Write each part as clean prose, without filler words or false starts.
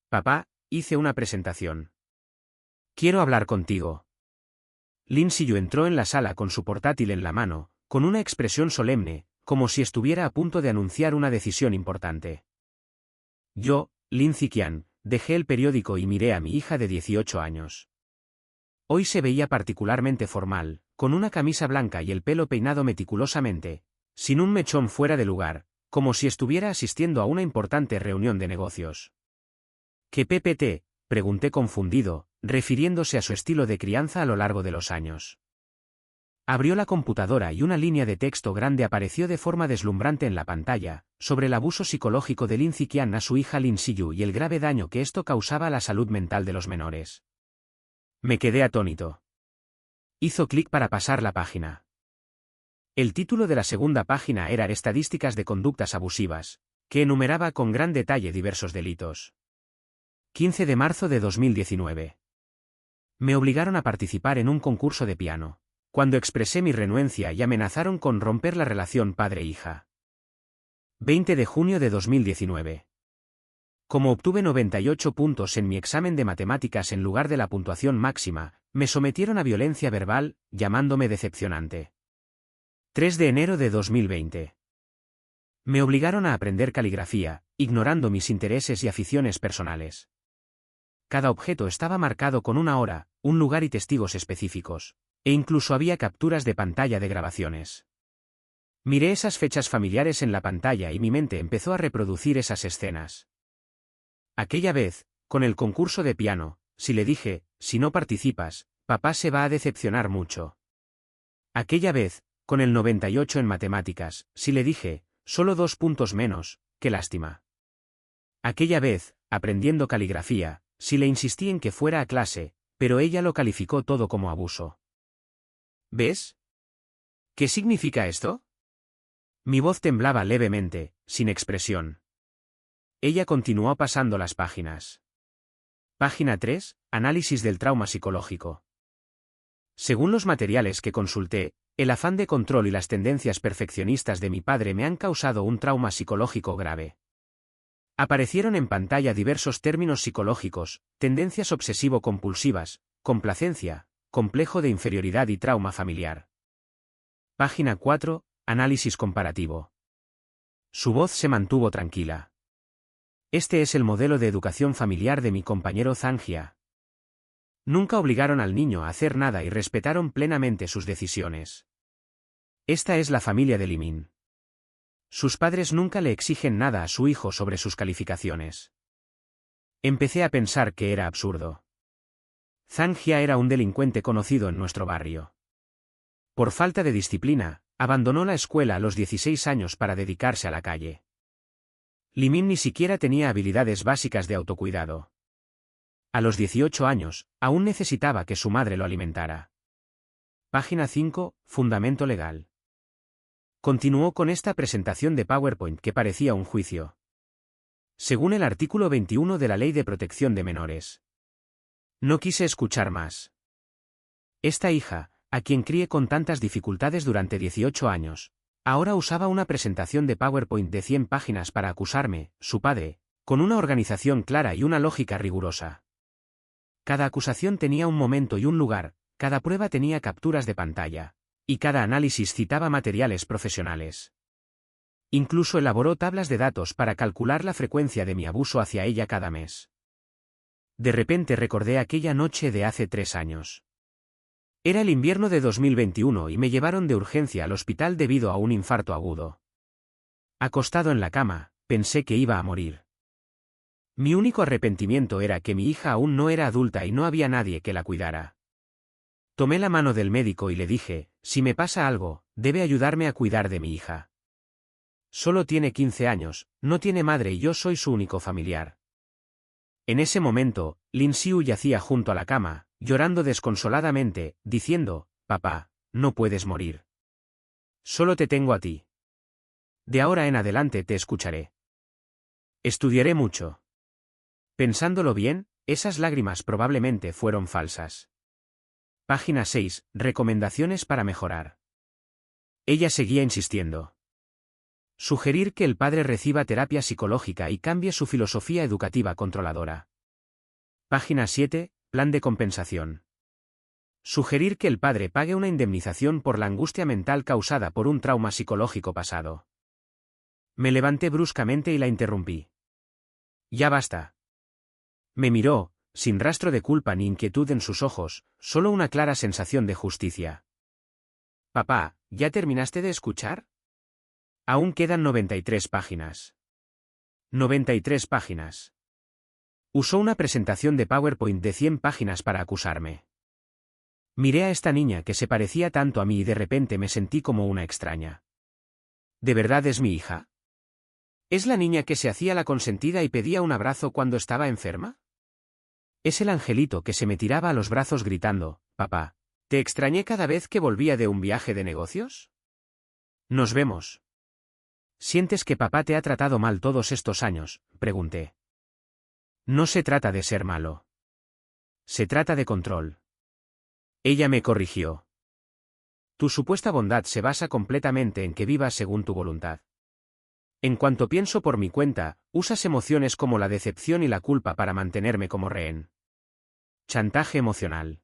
Papá, hice una presentación. Quiero hablar contigo. Lin Siyu entró en la sala con su portátil en la mano, con una expresión solemne, como si estuviera a punto de anunciar una decisión importante. Yo, Lin Ziqian, dejé el periódico y miré a mi hija de 18 años. Hoy se veía particularmente formal, con una camisa blanca y el pelo peinado meticulosamente, sin un mechón fuera de lugar, como si estuviera asistiendo a una importante reunión de negocios. ¿Qué PPT? Pregunté confundido, refiriéndose a su estilo de crianza a lo largo de los años. Abrió la computadora y una línea de texto grande apareció de forma deslumbrante en la pantalla, sobre el abuso psicológico de Lin Ziqian a su hija Lin Siyu y el grave daño que esto causaba a la salud mental de los menores. Me quedé atónito. Hizo clic para pasar la página. El título de la segunda página era Estadísticas de conductas abusivas, que enumeraba con gran detalle diversos delitos. 15 de marzo de 2019. Me obligaron a participar en un concurso de piano, cuando expresé mi renuencia y amenazaron con romper la relación padre-hija. 20 de junio de 2019. Como obtuve 98 puntos en mi examen de matemáticas en lugar de la puntuación máxima, me sometieron a violencia verbal, llamándome decepcionante. 3 de enero de 2020. Me obligaron a aprender caligrafía, ignorando mis intereses y aficiones personales. Cada objeto estaba marcado con una hora, un lugar y testigos específicos, e incluso había capturas de pantalla de grabaciones. Miré esas fechas familiares en la pantalla y mi mente empezó a reproducir esas escenas. Aquella vez, con el concurso de piano, si le dije, si no participas, papá se va a decepcionar mucho. Aquella vez, con el 98 en matemáticas, si le dije, solo 2 puntos menos, qué lástima. Aquella vez, aprendiendo caligrafía, si le insistí en que fuera a clase, pero ella lo calificó todo como abuso. ¿Ves? ¿Qué significa esto? Mi voz temblaba levemente, sin expresión. Ella continuó pasando las páginas. Página 3, Análisis del trauma psicológico. Según los materiales que consulté, el afán de control y las tendencias perfeccionistas de mi padre me han causado un trauma psicológico grave. Aparecieron en pantalla diversos términos psicológicos, tendencias obsesivo-compulsivas, complacencia, complejo de inferioridad y trauma familiar. Página 4, Análisis comparativo. Su voz se mantuvo tranquila. Este es el modelo de educación familiar de mi compañero Zangia. Nunca obligaron al niño a hacer nada y respetaron plenamente sus decisiones. Esta es la familia de Limin. Sus padres nunca le exigen nada a su hijo sobre sus calificaciones. Empecé a pensar que era absurdo. Zangia era un delincuente conocido en nuestro barrio. Por falta de disciplina, abandonó la escuela a los 16 años para dedicarse a la calle. Limin ni siquiera tenía habilidades básicas de autocuidado. A los 18 años, aún necesitaba que su madre lo alimentara. Página 5, Fundamento legal. Continuó con esta presentación de PowerPoint que parecía un juicio. Según el artículo 21 de la Ley de Protección de Menores. No quise escuchar más. Esta hija, a quien crié con tantas dificultades durante 18 años, ahora usaba una presentación de PowerPoint de 100 páginas para acusarme, su padre, con una organización clara y una lógica rigurosa. Cada acusación tenía un momento y un lugar, cada prueba tenía capturas de pantalla, y cada análisis citaba materiales profesionales. Incluso elaboró tablas de datos para calcular la frecuencia de mi abuso hacia ella cada mes. De repente recordé aquella noche de hace 3 años. Era el invierno de 2021 y me llevaron de urgencia al hospital debido a un infarto agudo. Acostado en la cama, pensé que iba a morir. Mi único arrepentimiento era que mi hija aún no era adulta y no había nadie que la cuidara. Tomé la mano del médico y le dije, si me pasa algo, debe ayudarme a cuidar de mi hija. Solo tiene 15 años, no tiene madre y yo soy su único familiar. En ese momento, Lin Siyu yacía junto a la cama, llorando desconsoladamente, diciendo, papá, no puedes morir. Solo te tengo a ti. De ahora en adelante te escucharé. Estudiaré mucho. Pensándolo bien, esas lágrimas probablemente fueron falsas. Página 6, Recomendaciones para mejorar. Ella seguía insistiendo. Sugerir que el padre reciba terapia psicológica y cambie su filosofía educativa controladora. Página 7, Plan de compensación. Sugerir que el padre pague una indemnización por la angustia mental causada por un trauma psicológico pasado. Me levanté bruscamente y la interrumpí. Ya basta. Me miró, sin rastro de culpa ni inquietud en sus ojos, solo una clara sensación de justicia. Papá, ¿ya terminaste de escuchar? Aún quedan 93 páginas. 93 páginas. Usó una presentación de PowerPoint de 100 páginas para acusarme. Miré a esta niña que se parecía tanto a mí y de repente me sentí como una extraña. ¿De verdad es mi hija? ¿Es la niña que se hacía la consentida y pedía un abrazo cuando estaba enferma? ¿Es el angelito que se me tiraba a los brazos gritando, papá, te extrañé cada vez que volvía de un viaje de negocios? Nos vemos. ¿Sientes que papá te ha tratado mal todos estos años?, pregunté. No se trata de ser malo. Se trata de control. Ella me corrigió. Tu supuesta bondad se basa completamente en que vivas según tu voluntad. En cuanto pienso por mi cuenta, usas emociones como la decepción y la culpa para mantenerme como rehén. Chantaje emocional.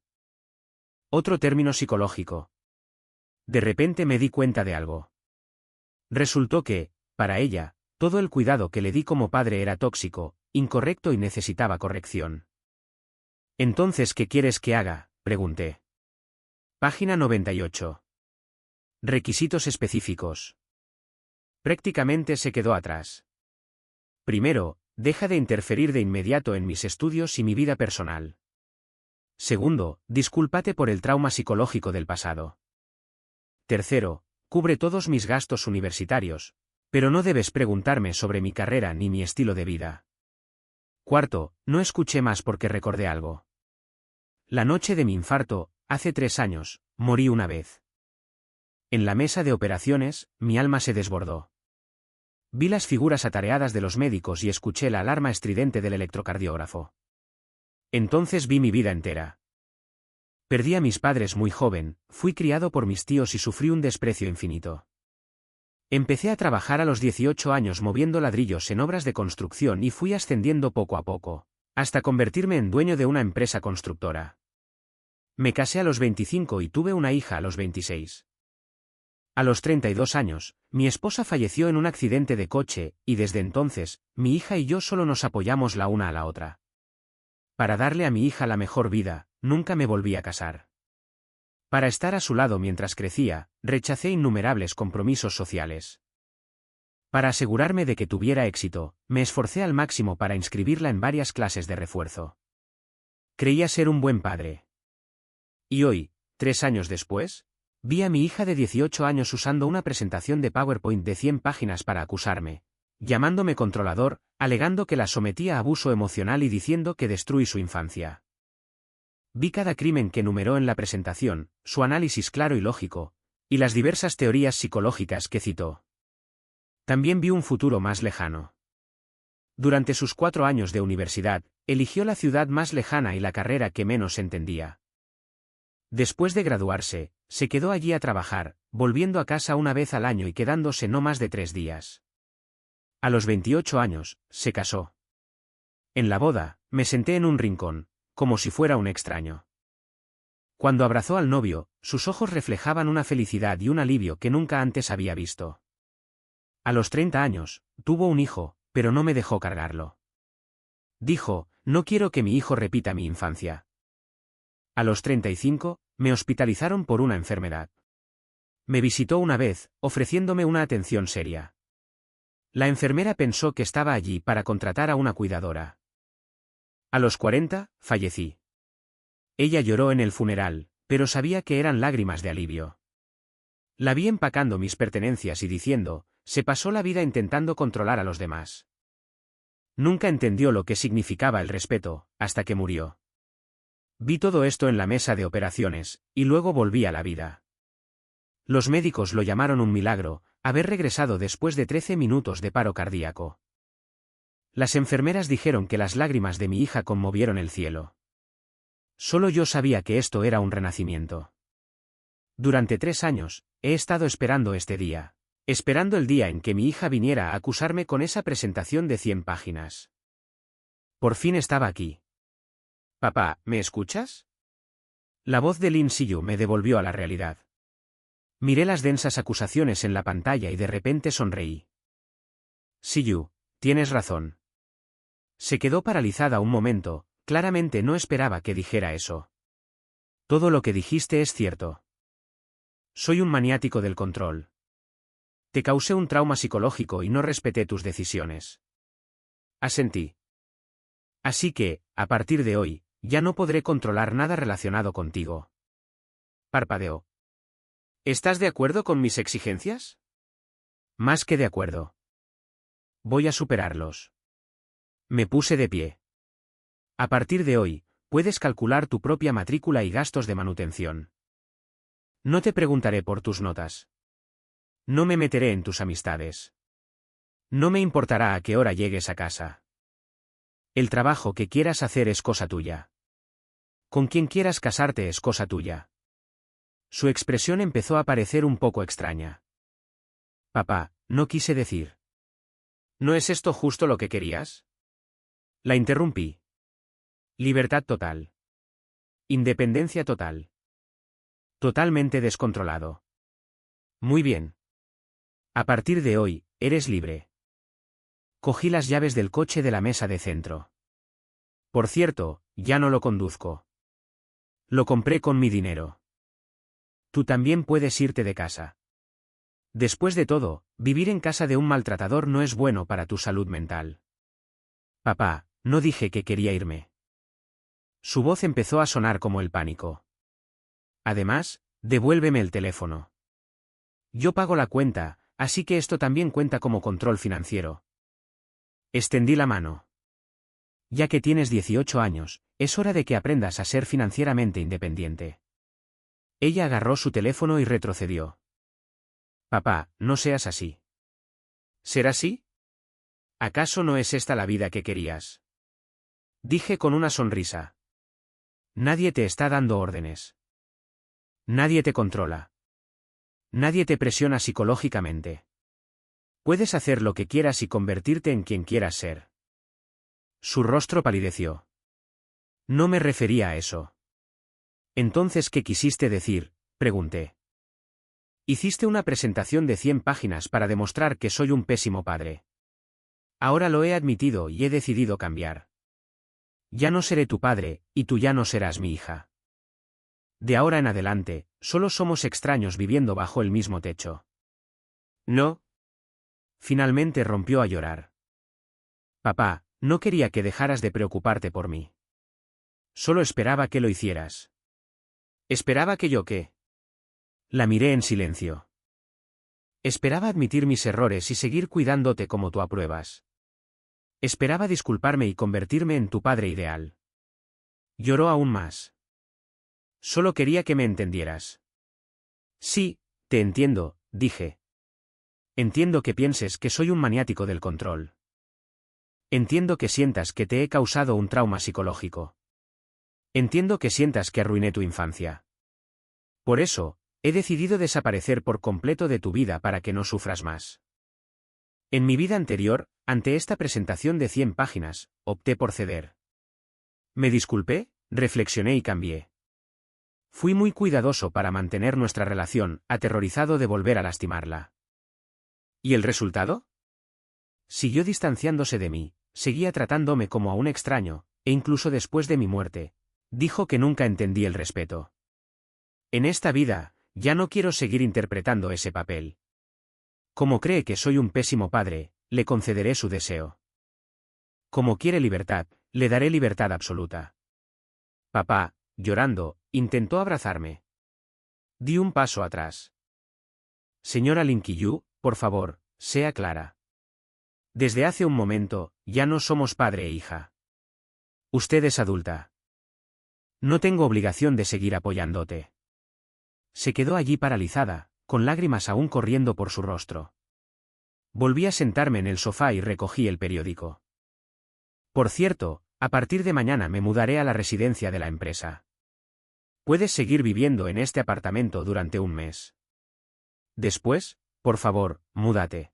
Otro término psicológico. De repente me di cuenta de algo. Resultó que, para ella, todo el cuidado que le di como padre era tóxico, incorrecto y necesitaba corrección. Entonces, ¿qué quieres que haga?, pregunté. Página 98. Requisitos específicos. Prácticamente se quedó atrás. Primero, deja de interferir de inmediato en mis estudios y mi vida personal. Segundo, discúlpate por el trauma psicológico del pasado. Tercero, cubre todos mis gastos universitarios, pero no debes preguntarme sobre mi carrera ni mi estilo de vida. Cuarto, no escuché más porque recordé algo. La noche de mi infarto, hace 3 años, morí una vez. En la mesa de operaciones, mi alma se desbordó. Vi las figuras atareadas de los médicos y escuché la alarma estridente del electrocardiógrafo. Entonces vi mi vida entera. Perdí a mis padres muy joven, fui criado por mis tíos y sufrí un desprecio infinito. Empecé a trabajar a los 18 años moviendo ladrillos en obras de construcción y fui ascendiendo poco a poco, hasta convertirme en dueño de una empresa constructora. Me casé a los 25 y tuve una hija a los 26. A los 32 años, mi esposa falleció en un accidente de coche, y desde entonces, mi hija y yo solo nos apoyamos la una a la otra. Para darle a mi hija la mejor vida, nunca me volví a casar. Para estar a su lado mientras crecía, rechacé innumerables compromisos sociales. Para asegurarme de que tuviera éxito, me esforcé al máximo para inscribirla en varias clases de refuerzo. Creía ser un buen padre. Y hoy, 3 años después, vi a mi hija de 18 años usando una presentación de PowerPoint de 100 páginas para acusarme, llamándome controlador, alegando que la sometía a abuso emocional y diciendo que destruí su infancia. Vi cada crimen que enumeró en la presentación, su análisis claro y lógico, y las diversas teorías psicológicas que citó. También vi un futuro más lejano. Durante sus 4 años de universidad, eligió la ciudad más lejana y la carrera que menos entendía. Después de graduarse, se quedó allí a trabajar, volviendo a casa una vez al año y quedándose no más de 3 días. A los 28 años, se casó. En la boda, me senté en un rincón, como si fuera un extraño. Cuando abrazó al novio, sus ojos reflejaban una felicidad y un alivio que nunca antes había visto. A los 30 años, tuvo un hijo, pero no me dejó cargarlo. Dijo, no quiero que mi hijo repita mi infancia. A los 35, me hospitalizaron por una enfermedad. Me visitó una vez, ofreciéndome una atención seria. La enfermera pensó que estaba allí para contratar a una cuidadora. A los 40, fallecí. Ella lloró en el funeral, pero sabía que eran lágrimas de alivio. La vi empacando mis pertenencias y diciendo, se pasó la vida intentando controlar a los demás. Nunca entendió lo que significaba el respeto, hasta que murió. Vi todo esto en la mesa de operaciones, y luego volví a la vida. Los médicos lo llamaron un milagro, haber regresado después de 13 minutos de paro cardíaco. Las enfermeras dijeron que las lágrimas de mi hija conmovieron el cielo. Solo yo sabía que esto era un renacimiento. Durante 3 años, he estado esperando este día, esperando el día en que mi hija viniera a acusarme con esa presentación de 100 páginas. Por fin estaba aquí. Papá, ¿me escuchas? La voz de Lin Siyu me devolvió a la realidad. Miré las densas acusaciones en la pantalla y de repente sonreí. Siyu, tienes razón. Se quedó paralizada un momento, claramente no esperaba que dijera eso. Todo lo que dijiste es cierto. Soy un maniático del control. Te causé un trauma psicológico y no respeté tus decisiones. Asentí. Así que, a partir de hoy, ya no podré controlar nada relacionado contigo. Parpadeó. ¿Estás de acuerdo con mis exigencias? Más que de acuerdo. Voy a superarlos. Me puse de pie. A partir de hoy, puedes calcular tu propia matrícula y gastos de manutención. No te preguntaré por tus notas. No me meteré en tus amistades. No me importará a qué hora llegues a casa. El trabajo que quieras hacer es cosa tuya. Con quien quieras casarte es cosa tuya. Su expresión empezó a parecer un poco extraña. Papá, no quise decir. ¿No es esto justo lo que querías? La interrumpí. Libertad total. Independencia total. Totalmente descontrolado. Muy bien. A partir de hoy, eres libre. Cogí las llaves del coche de la mesa de centro. Por cierto, ya no lo conduzco. Lo compré con mi dinero. Tú también puedes irte de casa. Después de todo, vivir en casa de un maltratador no es bueno para tu salud mental. Papá, no dije que quería irme. Su voz empezó a sonar como el pánico. Además, devuélveme el teléfono. Yo pago la cuenta, así que esto también cuenta como control financiero. Extendí la mano. Ya que tienes 18 años, es hora de que aprendas a ser financieramente independiente. Ella agarró su teléfono y retrocedió. Papá, no seas así. ¿Ser así? ¿Acaso no es esta la vida que querías? Dije con una sonrisa. Nadie te está dando órdenes. Nadie te controla. Nadie te presiona psicológicamente. Puedes hacer lo que quieras y convertirte en quien quieras ser. Su rostro palideció. No me refería a eso. Entonces, ¿qué quisiste decir?, pregunté. Hiciste una presentación de 100 páginas para demostrar que soy un pésimo padre. Ahora lo he admitido y he decidido cambiar. Ya no seré tu padre, y tú ya no serás mi hija. De ahora en adelante, solo somos extraños viviendo bajo el mismo techo. No. Finalmente rompió a llorar. Papá, no quería que dejaras de preocuparte por mí. Solo esperaba que lo hicieras. ¿Esperaba que yo qué? La miré en silencio. Esperaba admitir mis errores y seguir cuidándote como tú apruebas. Esperaba disculparme y convertirme en tu padre ideal. Lloró aún más. Solo quería que me entendieras. Sí, te entiendo, dije. Entiendo que pienses que soy un maniático del control. Entiendo que sientas que te he causado un trauma psicológico. Entiendo que sientas que arruiné tu infancia. Por eso, he decidido desaparecer por completo de tu vida para que no sufras más. En mi vida anterior, ante esta presentación de 100 páginas, opté por ceder. Me disculpé, reflexioné y cambié. Fui muy cuidadoso para mantener nuestra relación, aterrorizado de volver a lastimarla. ¿Y el resultado? Siguió distanciándose de mí, seguía tratándome como a un extraño, e incluso después de mi muerte, dijo que nunca entendí el respeto. En esta vida, ya no quiero seguir interpretando ese papel. Como cree que soy un pésimo padre, le concederé su deseo. Como quiere libertad, le daré libertad absoluta. Papá, llorando, intentó abrazarme. Di un paso atrás. Señora Lin Qiyu, por favor, sea clara. Desde hace un momento, ya no somos padre e hija. Usted es adulta. No tengo obligación de seguir apoyándote. Se quedó allí paralizada, con lágrimas aún corriendo por su rostro. Volví a sentarme en el sofá y recogí el periódico. Por cierto, a partir de mañana me mudaré a la residencia de la empresa. Puedes seguir viviendo en este apartamento durante un mes. Después, por favor, múdate.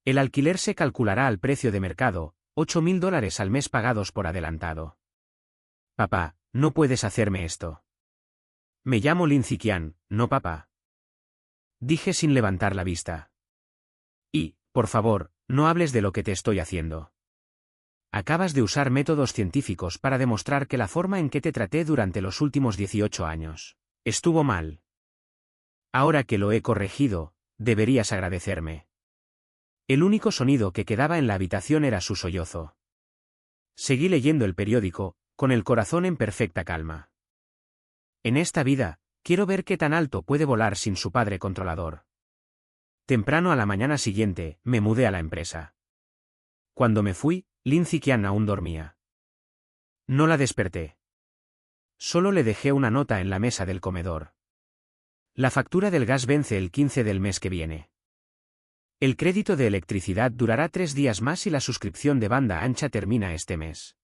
El alquiler se calculará al precio de mercado, $8.000 al mes pagados por adelantado. Papá, no puedes hacerme esto. Me llamo Lin Ziqian, no papá. Dije sin levantar la vista. Y, por favor, no hables de lo que te estoy haciendo. Acabas de usar métodos científicos para demostrar que la forma en que te traté durante los últimos 18 años estuvo mal. Ahora que lo he corregido, deberías agradecerme. El único sonido que quedaba en la habitación era su sollozo. Seguí leyendo el periódico, con el corazón en perfecta calma. En esta vida, quiero ver qué tan alto puede volar sin su padre controlador. Temprano a la mañana siguiente, me mudé a la empresa. Cuando me fui, Lin Ziqian aún dormía. No la desperté. Solo le dejé una nota en la mesa del comedor. La factura del gas vence el 15 del mes que viene. El crédito de electricidad durará 3 días más y la suscripción de banda ancha termina este mes.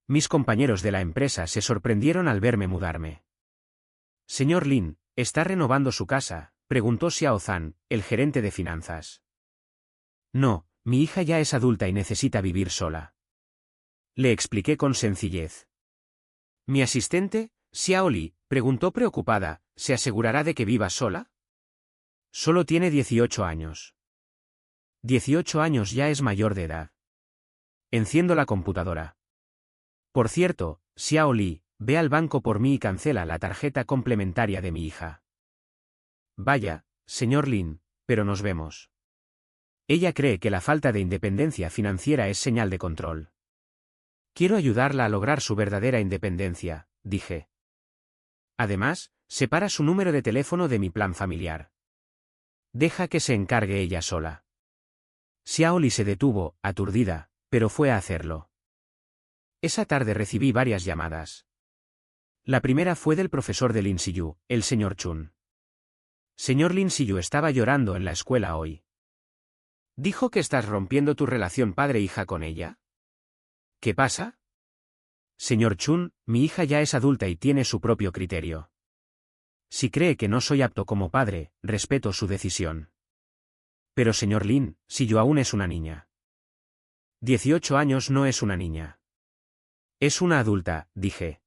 Mis compañeros de la empresa se sorprendieron al verme mudarme. Señor Lin, ¿está renovando su casa?, preguntó Xiao Zhan, el gerente de finanzas. No, mi hija ya es adulta y necesita vivir sola. Le expliqué con sencillez. Mi asistente, Xiao Li, preguntó preocupada, ¿se asegurará de que viva sola? Solo tiene 18 años. 18 años ya es mayor de edad. Enciendo la computadora. Por cierto, Xiao Li, ve al banco por mí y cancela la tarjeta complementaria de mi hija. Vaya, señor Lin, pero nos vemos. Ella cree que la falta de independencia financiera es señal de control. Quiero ayudarla a lograr su verdadera independencia, dije. Además, separa su número de teléfono de mi plan familiar. Deja que se encargue ella sola. Xiao Li se detuvo, aturdida, pero fue a hacerlo. Esa tarde recibí varias llamadas. La primera fue del profesor de Lin Siyu, el señor Chun. Señor Lin Siyu estaba llorando en la escuela hoy. ¿Dijo que estás rompiendo tu relación padre-hija con ella? ¿Qué pasa? Señor Chun, mi hija ya es adulta y tiene su propio criterio. Si cree que no soy apto como padre, respeto su decisión. Pero señor Lin, si yo aún es una niña. 18 años no es una niña. Es una adulta, dije.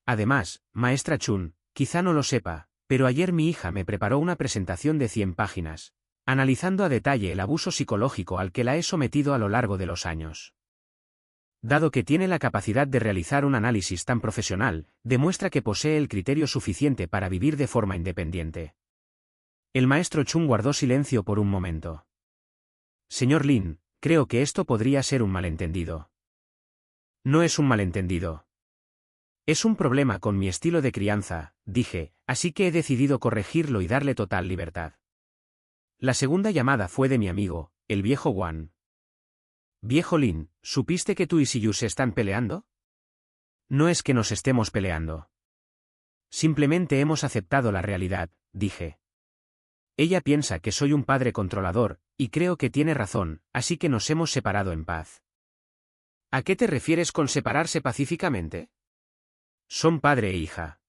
Además, maestra Chun, quizá no lo sepa, pero ayer mi hija me preparó una presentación de 100 páginas, analizando a detalle el abuso psicológico al que la he sometido a lo largo de los años. Dado que tiene la capacidad de realizar un análisis tan profesional, demuestra que posee el criterio suficiente para vivir de forma independiente. El maestro Chun guardó silencio por un momento. Señor Lin, creo que esto podría ser un malentendido. No es un malentendido. Es un problema con mi estilo de crianza, dije, así que he decidido corregirlo y darle total libertad. La segunda llamada fue de mi amigo, el viejo Wan. Viejo Lin, ¿supiste que tú y Siyu se están peleando? No es que nos estemos peleando. Simplemente hemos aceptado la realidad, dije. Ella piensa que soy un padre controlador, y creo que tiene razón, así que nos hemos separado en paz. ¿A qué te refieres con separarse pacíficamente? Son padre e hija.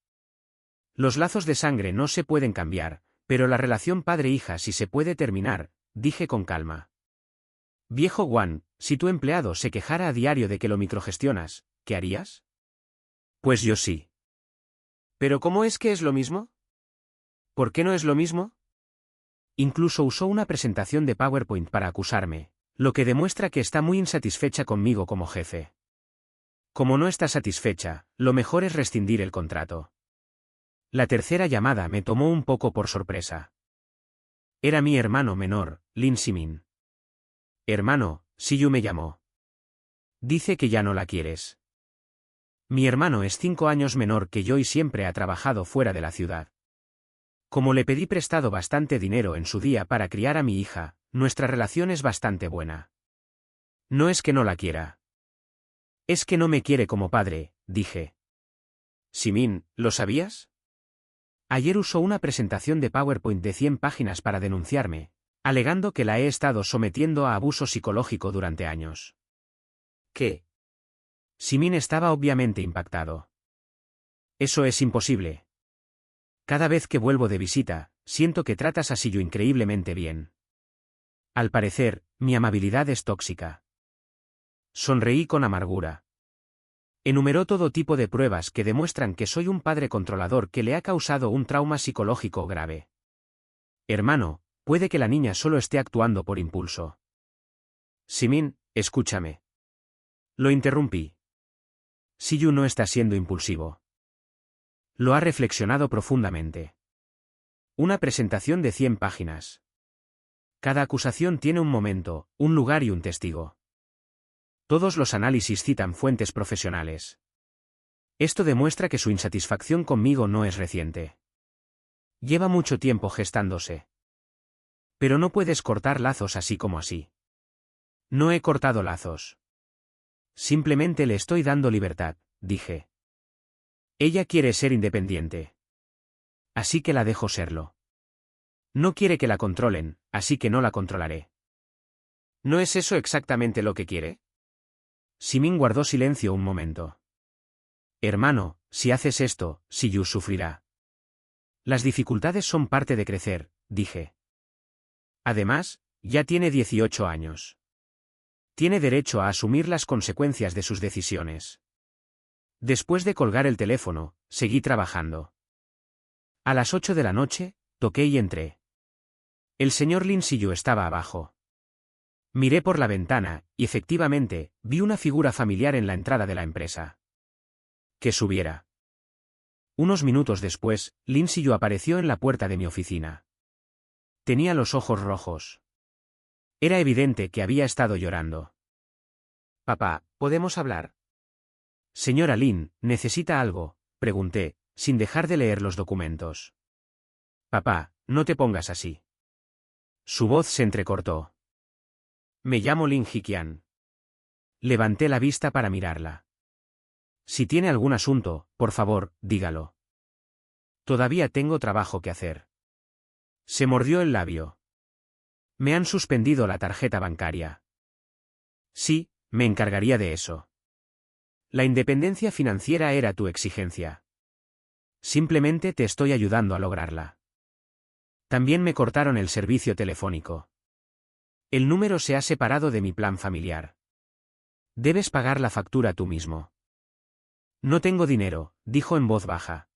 Los lazos de sangre no se pueden cambiar, pero la relación padre-hija sí se puede terminar, dije con calma. Viejo Wan, si tu empleado se quejara a diario de que lo microgestionas, ¿qué harías? Pues yo sí. ¿Pero cómo es que es lo mismo? ¿Por qué no es lo mismo? Incluso usó una presentación de PowerPoint para acusarme, lo que demuestra que está muy insatisfecha conmigo como jefe. Como no está satisfecha, lo mejor es rescindir el contrato. La tercera llamada me tomó un poco por sorpresa. Era mi hermano menor, Lin Simin. Hermano, Siyu me llamó. Dice que ya no la quieres. Mi hermano es 5 años menor que yo y siempre ha trabajado fuera de la ciudad. Como le pedí prestado bastante dinero en su día para criar a mi hija, nuestra relación es bastante buena. No es que no la quiera. Es que no me quiere como padre, dije. Simin, ¿lo sabías? Ayer usó una presentación de PowerPoint de 100 páginas para denunciarme, alegando que la he estado sometiendo a abuso psicológico durante años. ¿Qué? Simin estaba obviamente impactado. Eso es imposible. Cada vez que vuelvo de visita, siento que tratas a Siyu increíblemente bien. Al parecer, mi amabilidad es tóxica. Sonreí con amargura. Enumeró todo tipo de pruebas que demuestran que soy un padre controlador que le ha causado un trauma psicológico grave. Hermano, puede que la niña solo esté actuando por impulso. Simin, escúchame. Lo interrumpí. Siyu no está siendo impulsivo. Lo ha reflexionado profundamente. Una presentación de 100 páginas. Cada acusación tiene un momento, un lugar y un testigo. Todos los análisis citan fuentes profesionales. Esto demuestra que su insatisfacción conmigo no es reciente. Lleva mucho tiempo gestándose. Pero no puedes cortar lazos así como así. No he cortado lazos. Simplemente le estoy dando libertad, dije. Ella quiere ser independiente. Así que la dejo serlo. No quiere que la controlen, así que no la controlaré. ¿No es eso exactamente lo que quiere? Simin guardó silencio un momento. Hermano, si haces esto, Siyu sufrirá. Las dificultades son parte de crecer, dije. Además, ya tiene 18 años. Tiene derecho a asumir las consecuencias de sus decisiones. Después de colgar el teléfono, seguí trabajando. A las 8 de la noche, toqué y entré. El señor Lin Siyu estaba abajo. Miré por la ventana, y efectivamente, vi una figura familiar en la entrada de la empresa. Que subiera. Unos minutos después, Lin Siyu apareció en la puerta de mi oficina. Tenía los ojos rojos. Era evidente que había estado llorando. Papá, ¿podemos hablar? Señora Lin, ¿necesita algo?, pregunté, sin dejar de leer los documentos. Papá, no te pongas así. Su voz se entrecortó. Me llamo Lin Hikian. Levanté la vista para mirarla. Si tiene algún asunto, por favor, dígalo. Todavía tengo trabajo que hacer. Se mordió el labio. Me han suspendido la tarjeta bancaria. Sí, me encargaría de eso. La independencia financiera era tu exigencia. Simplemente te estoy ayudando a lograrla. También me cortaron el servicio telefónico. El número se ha separado de mi plan familiar. Debes pagar la factura tú mismo. No tengo dinero, dijo en voz baja.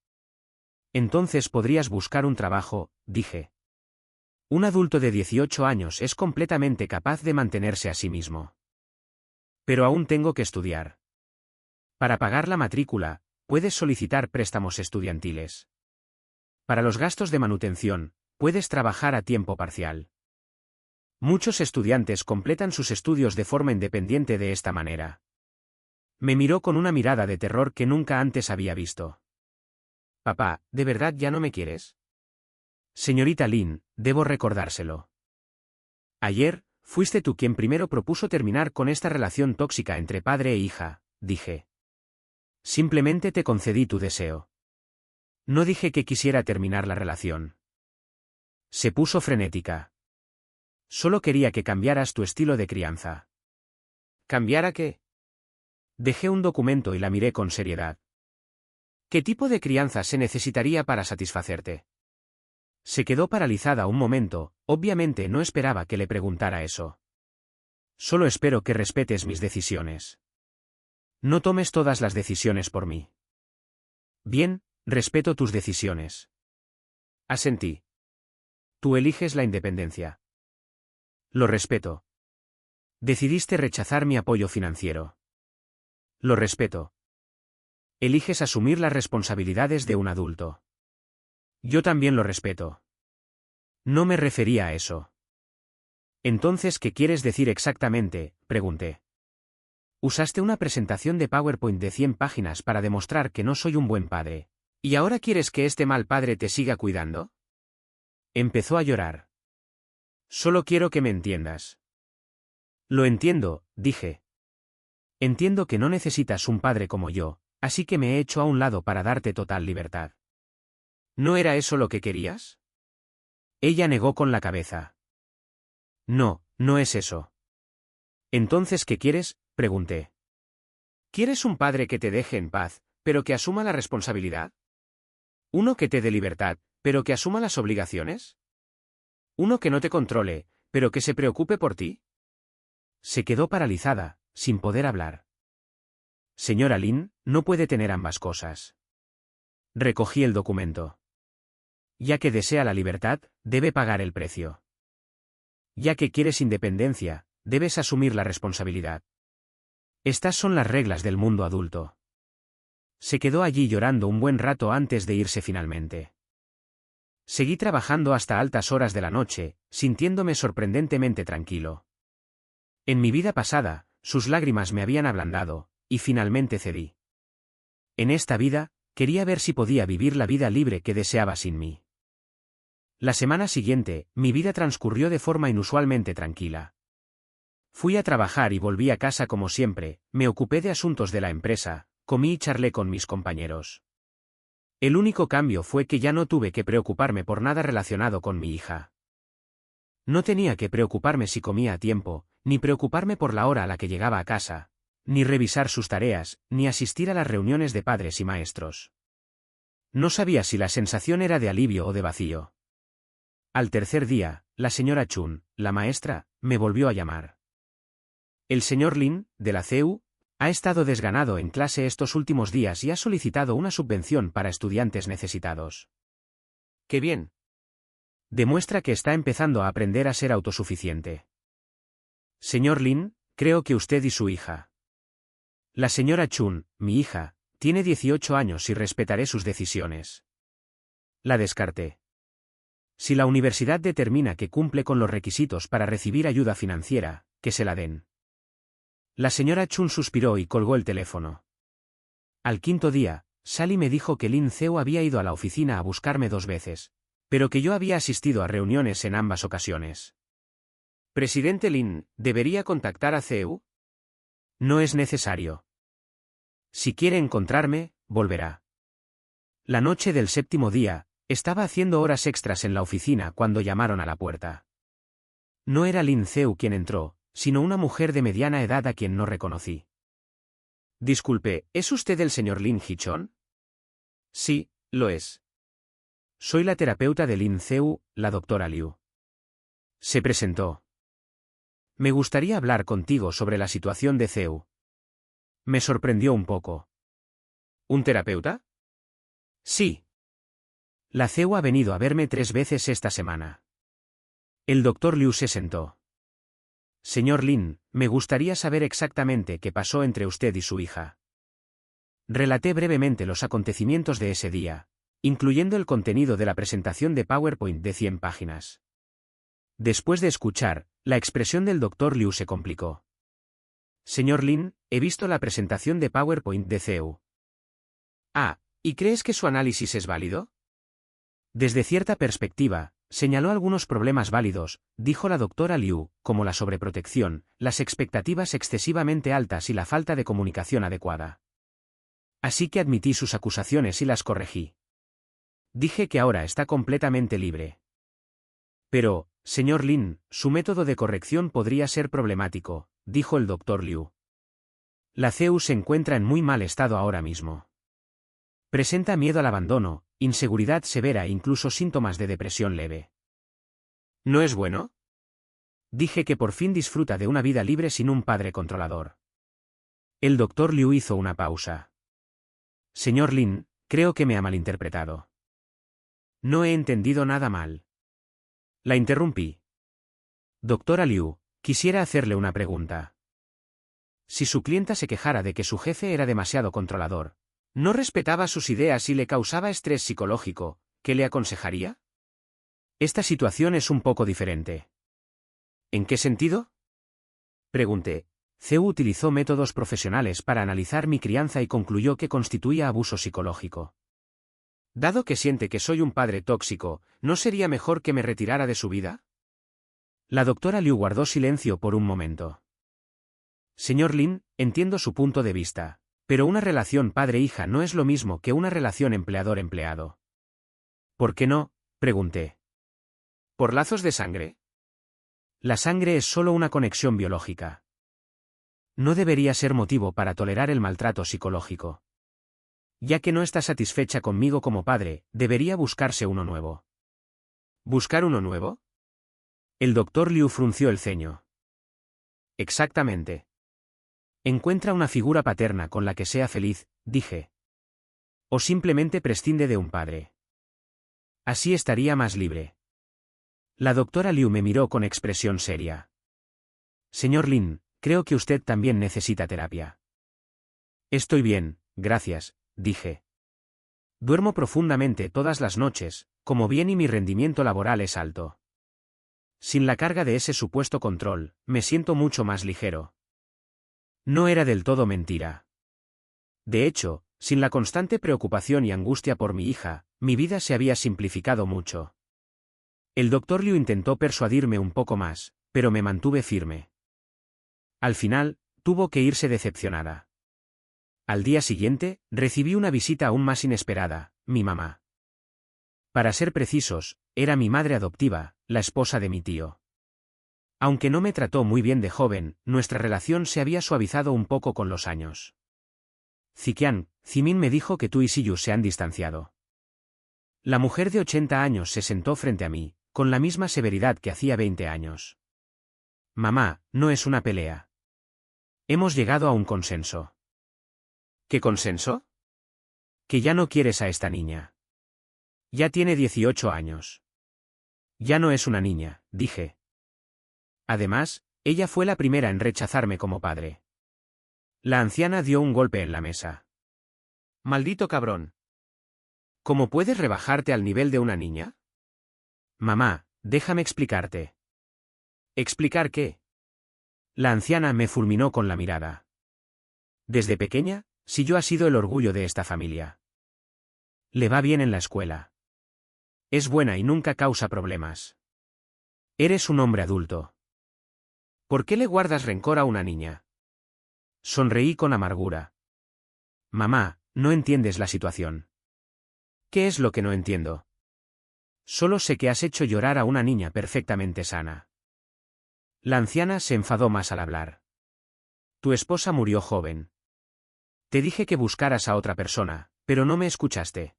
Entonces podrías buscar un trabajo, dije. Un adulto de 18 años es completamente capaz de mantenerse a sí mismo. Pero aún tengo que estudiar. Para pagar la matrícula, puedes solicitar préstamos estudiantiles. Para los gastos de manutención, puedes trabajar a tiempo parcial. Muchos estudiantes completan sus estudios de forma independiente de esta manera. Me miró con una mirada de terror que nunca antes había visto. Papá, ¿de verdad ya no me quieres? Señorita Lin, debo recordárselo. Ayer, fuiste tú quien primero propuso terminar con esta relación tóxica entre padre e hija, dije. Simplemente te concedí tu deseo. No dije que quisiera terminar la relación. Se puso frenética. Solo quería que cambiaras tu estilo de crianza. ¿Cambiara qué? Dejé un documento y la miré con seriedad. ¿Qué tipo de crianza se necesitaría para satisfacerte? Se quedó paralizada un momento, obviamente no esperaba que le preguntara eso. Solo espero que respetes mis decisiones. No tomes todas las decisiones por mí. Bien, respeto tus decisiones. Asentí. Tú eliges la independencia. Lo respeto. Decidiste rechazar mi apoyo financiero. Lo respeto. Eliges asumir las responsabilidades de un adulto. Yo también lo respeto. No me refería a eso. Entonces, ¿qué quieres decir exactamente?, pregunté. Usaste una presentación de PowerPoint de 100 páginas para demostrar que no soy un buen padre. ¿Y ahora quieres que este mal padre te siga cuidando? Empezó a llorar. Solo quiero que me entiendas. Lo entiendo, dije. Entiendo que no necesitas un padre como yo, así que me he hecho a un lado para darte total libertad. ¿No era eso lo que querías? Ella negó con la cabeza. No, no es eso. Entonces, ¿qué quieres?, pregunté. ¿Quieres un padre que te deje en paz, pero que asuma la responsabilidad? ¿Uno que te dé libertad, pero que asuma las obligaciones? ¿Uno que no te controle, pero que se preocupe por ti? Se quedó paralizada, sin poder hablar. Señora Lin, no puede tener ambas cosas. Recogí el documento. Ya que desea la libertad, debe pagar el precio. Ya que quieres independencia, debes asumir la responsabilidad. Estas son las reglas del mundo adulto. Se quedó allí llorando un buen rato antes de irse finalmente. Seguí trabajando hasta altas horas de la noche, sintiéndome sorprendentemente tranquilo. En mi vida pasada, sus lágrimas me habían ablandado, y finalmente cedí. En esta vida, quería ver si podía vivir la vida libre que deseaba sin mí. La semana siguiente, mi vida transcurrió de forma inusualmente tranquila. Fui a trabajar y volví a casa como siempre, me ocupé de asuntos de la empresa, comí y charlé con mis compañeros. El único cambio fue que ya no tuve que preocuparme por nada relacionado con mi hija. No tenía que preocuparme si comía a tiempo, ni preocuparme por la hora a la que llegaba a casa, ni revisar sus tareas, ni asistir a las reuniones de padres y maestros. No sabía si la sensación era de alivio o de vacío. Al tercer día, la señora Chun, la maestra, me volvió a llamar. El señor Lin, de la CEU, ha estado desganado en clase estos últimos días y ha solicitado una subvención para estudiantes necesitados. ¡Qué bien! Demuestra que está empezando a aprender a ser autosuficiente. Señor Lin, creo que usted y su hija. La señora Chun, mi hija, tiene 18 años y respetaré sus decisiones. La descarté. Si la universidad determina que cumple con los requisitos para recibir ayuda financiera, que se la den. La señora Chun suspiró y colgó el teléfono. Al quinto día, Sally me dijo que Lin Ceo había ido a la oficina a buscarme 2 veces, pero que yo había asistido a reuniones en ambas ocasiones. Presidente Lin, ¿debería contactar a Ceo? No es necesario. Si quiere encontrarme, volverá. La noche del 7º día, estaba haciendo horas extras en la oficina cuando llamaron a la puerta. No era Lin Ceo quien entró, sino una mujer de mediana edad a quien no reconocí. Disculpe, ¿es usted el señor Lin Hichon? Sí, lo es. Soy la terapeuta de Lin Ceo, la doctora Liu. Se presentó. Me gustaría hablar contigo sobre la situación de Ceo. Me sorprendió un poco. ¿Un terapeuta? Sí. La Ceo ha venido a verme 3 veces esta semana. El doctor Liu se sentó. Señor Lin, me gustaría saber exactamente qué pasó entre usted y su hija. Relaté brevemente los acontecimientos de ese día, incluyendo el contenido de la presentación de PowerPoint de 100 páginas. Después de escuchar, la expresión del doctor Liu se complicó. Señor Lin, he visto la presentación de PowerPoint de Ceo. Ah, ¿y crees que su análisis es válido? Desde cierta perspectiva, señaló algunos problemas válidos, dijo la doctora Liu, como la sobreprotección, las expectativas excesivamente altas y la falta de comunicación adecuada. Así que admití sus acusaciones y las corregí. Dije que ahora está completamente libre. Pero, señor Lin, su método de corrección podría ser problemático, dijo el doctor Liu. La CEU se encuentra en muy mal estado ahora mismo. Presenta miedo al abandono, inseguridad severa e incluso síntomas de depresión leve. ¿No es bueno? Dije que por fin disfruta de una vida libre sin un padre controlador. El doctor Liu hizo una pausa. Señor Lin, creo que me ha malinterpretado. No he entendido nada mal. La interrumpí. Doctora Liu, quisiera hacerle una pregunta. Si su clienta se quejara de que su jefe era demasiado controlador, no respetaba sus ideas y le causaba estrés psicológico, ¿qué le aconsejaría? Esta situación es un poco diferente. ¿En qué sentido? Pregunté. Ceo utilizó métodos profesionales para analizar mi crianza y concluyó que constituía abuso psicológico. Dado que siente que soy un padre tóxico, ¿no sería mejor que me retirara de su vida? La doctora Liu guardó silencio por un momento. Señor Lin, entiendo su punto de vista, pero una relación padre-hija no es lo mismo que una relación empleador-empleado. ¿Por qué no? Pregunté. ¿Por lazos de sangre? La sangre es solo una conexión biológica. No debería ser motivo para tolerar el maltrato psicológico. Ya que no está satisfecha conmigo como padre, debería buscarse uno nuevo. ¿Buscar uno nuevo? El doctor Liu frunció el ceño. Exactamente. Encuentra una figura paterna con la que sea feliz, dije. O simplemente prescinde de un padre. Así estaría más libre. La doctora Liu me miró con expresión seria. Señor Lin, creo que usted también necesita terapia. Estoy bien, gracias, dije. Duermo profundamente todas las noches, como bien y mi rendimiento laboral es alto. Sin la carga de ese supuesto control, me siento mucho más ligero. No era del todo mentira. De hecho, sin la constante preocupación y angustia por mi hija, mi vida se había simplificado mucho. El doctor Liu intentó persuadirme un poco más, pero me mantuve firme. Al final, tuvo que irse decepcionada. Al día siguiente, recibí una visita aún más inesperada, mi mamá. Para ser precisos, era mi madre adoptiva, la esposa de mi tío. Aunque no me trató muy bien de joven, nuestra relación se había suavizado un poco con los años. Ziqian, Zimin me dijo que tú y Siyu se han distanciado. La mujer de 80 años se sentó frente a mí, con la misma severidad que hacía 20 años. Mamá, no es una pelea. Hemos llegado a un consenso. ¿Qué consenso? Que ya no quieres a esta niña. Ya tiene 18 años. Ya no es una niña, dije. Además, ella fue la primera en rechazarme como padre. La anciana dio un golpe en la mesa. Maldito cabrón. ¿Cómo puedes rebajarte al nivel de una niña? Mamá, déjame explicarte. ¿Explicar qué? La anciana me fulminó con la mirada. Desde pequeña, Siyu ha sido el orgullo de esta familia. Le va bien en la escuela. Es buena y nunca causa problemas. Eres un hombre adulto. ¿Por qué le guardas rencor a una niña? Sonreí con amargura. Mamá, no entiendes la situación. ¿Qué es lo que no entiendo? Solo sé que has hecho llorar a una niña perfectamente sana. La anciana se enfadó más al hablar. Tu esposa murió joven. Te dije que buscaras a otra persona, pero no me escuchaste.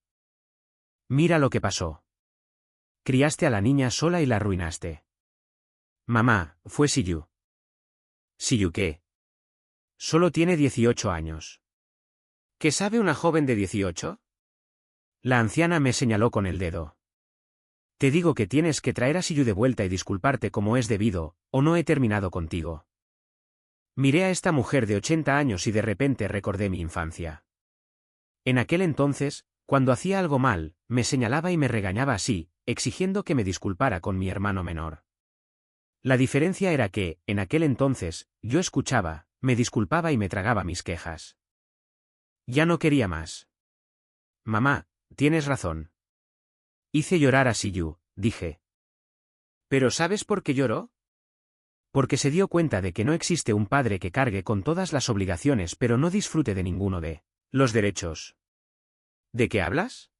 Mira lo que pasó. Criaste a la niña sola y la arruinaste. Mamá, fue Siyu. ¿Siyu qué? Solo tiene 18 años. ¿Qué sabe una joven de 18? La anciana me señaló con el dedo. Te digo que tienes que traer a Siyu de vuelta y disculparte como es debido, o no he terminado contigo. Miré a esta mujer de 80 años y de repente recordé mi infancia. En aquel entonces, cuando hacía algo mal, me señalaba y me regañaba así, exigiendo que me disculpara con mi hermano menor. La diferencia era que, en aquel entonces, yo escuchaba, me disculpaba y me tragaba mis quejas. Ya no quería más. Mamá, tienes razón. Hice llorar a Siyu, dije. ¿Pero sabes por qué lloró? Porque se dio cuenta de que no existe un padre que cargue con todas las obligaciones pero no disfrute de ninguno de los derechos. ¿De qué hablas?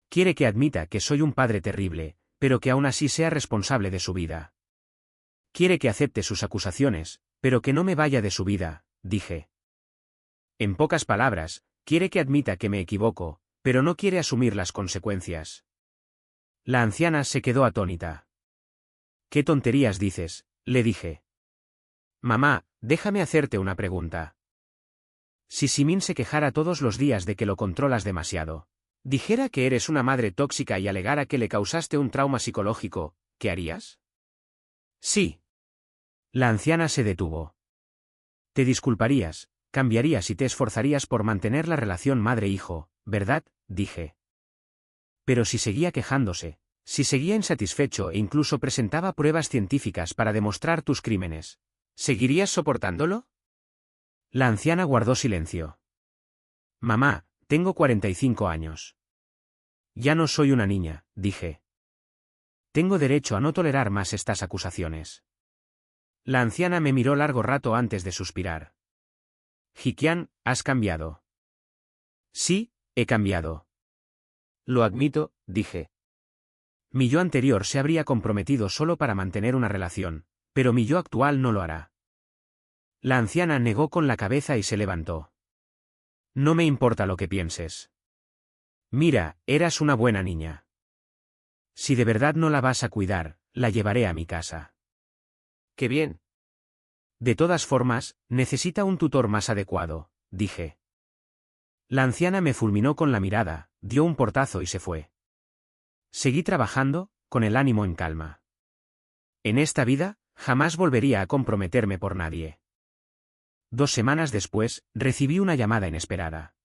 Quiere que admita que soy un padre terrible, pero que aún así sea responsable de su vida. Quiere que acepte sus acusaciones, pero que no me vaya de su vida, dije. En pocas palabras, quiere que admita que me equivoco, pero no quiere asumir las consecuencias. La anciana se quedó atónita. ¿Qué tonterías dices?, le dije. Mamá, déjame hacerte una pregunta. Si Simin se quejara todos los días de que lo controlas demasiado, dijera que eres una madre tóxica y alegara que le causaste un trauma psicológico, ¿qué harías? Sí. La anciana se detuvo. Te disculparías, cambiarías y te esforzarías por mantener la relación madre-hijo, ¿verdad?, dije. Pero si seguía quejándose, si seguía insatisfecho e incluso presentaba pruebas científicas para demostrar tus crímenes, ¿seguirías soportándolo? La anciana guardó silencio. Mamá, tengo 45 años. Ya no soy una niña, dije. Tengo derecho a no tolerar más estas acusaciones. La anciana me miró largo rato antes de suspirar. Ziqian, has cambiado. Sí, he cambiado. Lo admito, dije. Mi yo anterior se habría comprometido solo para mantener una relación, pero mi yo actual no lo hará. La anciana negó con la cabeza y se levantó. No me importa lo que pienses. Mira, eras una buena niña. Si de verdad no la vas a cuidar, la llevaré a mi casa. ¡Qué bien! De todas formas, necesita un tutor más adecuado, dije. La anciana me fulminó con la mirada, dio un portazo y se fue. Seguí trabajando, con el ánimo en calma. En esta vida, jamás volvería a comprometerme por nadie. 2 semanas después, recibí una llamada inesperada.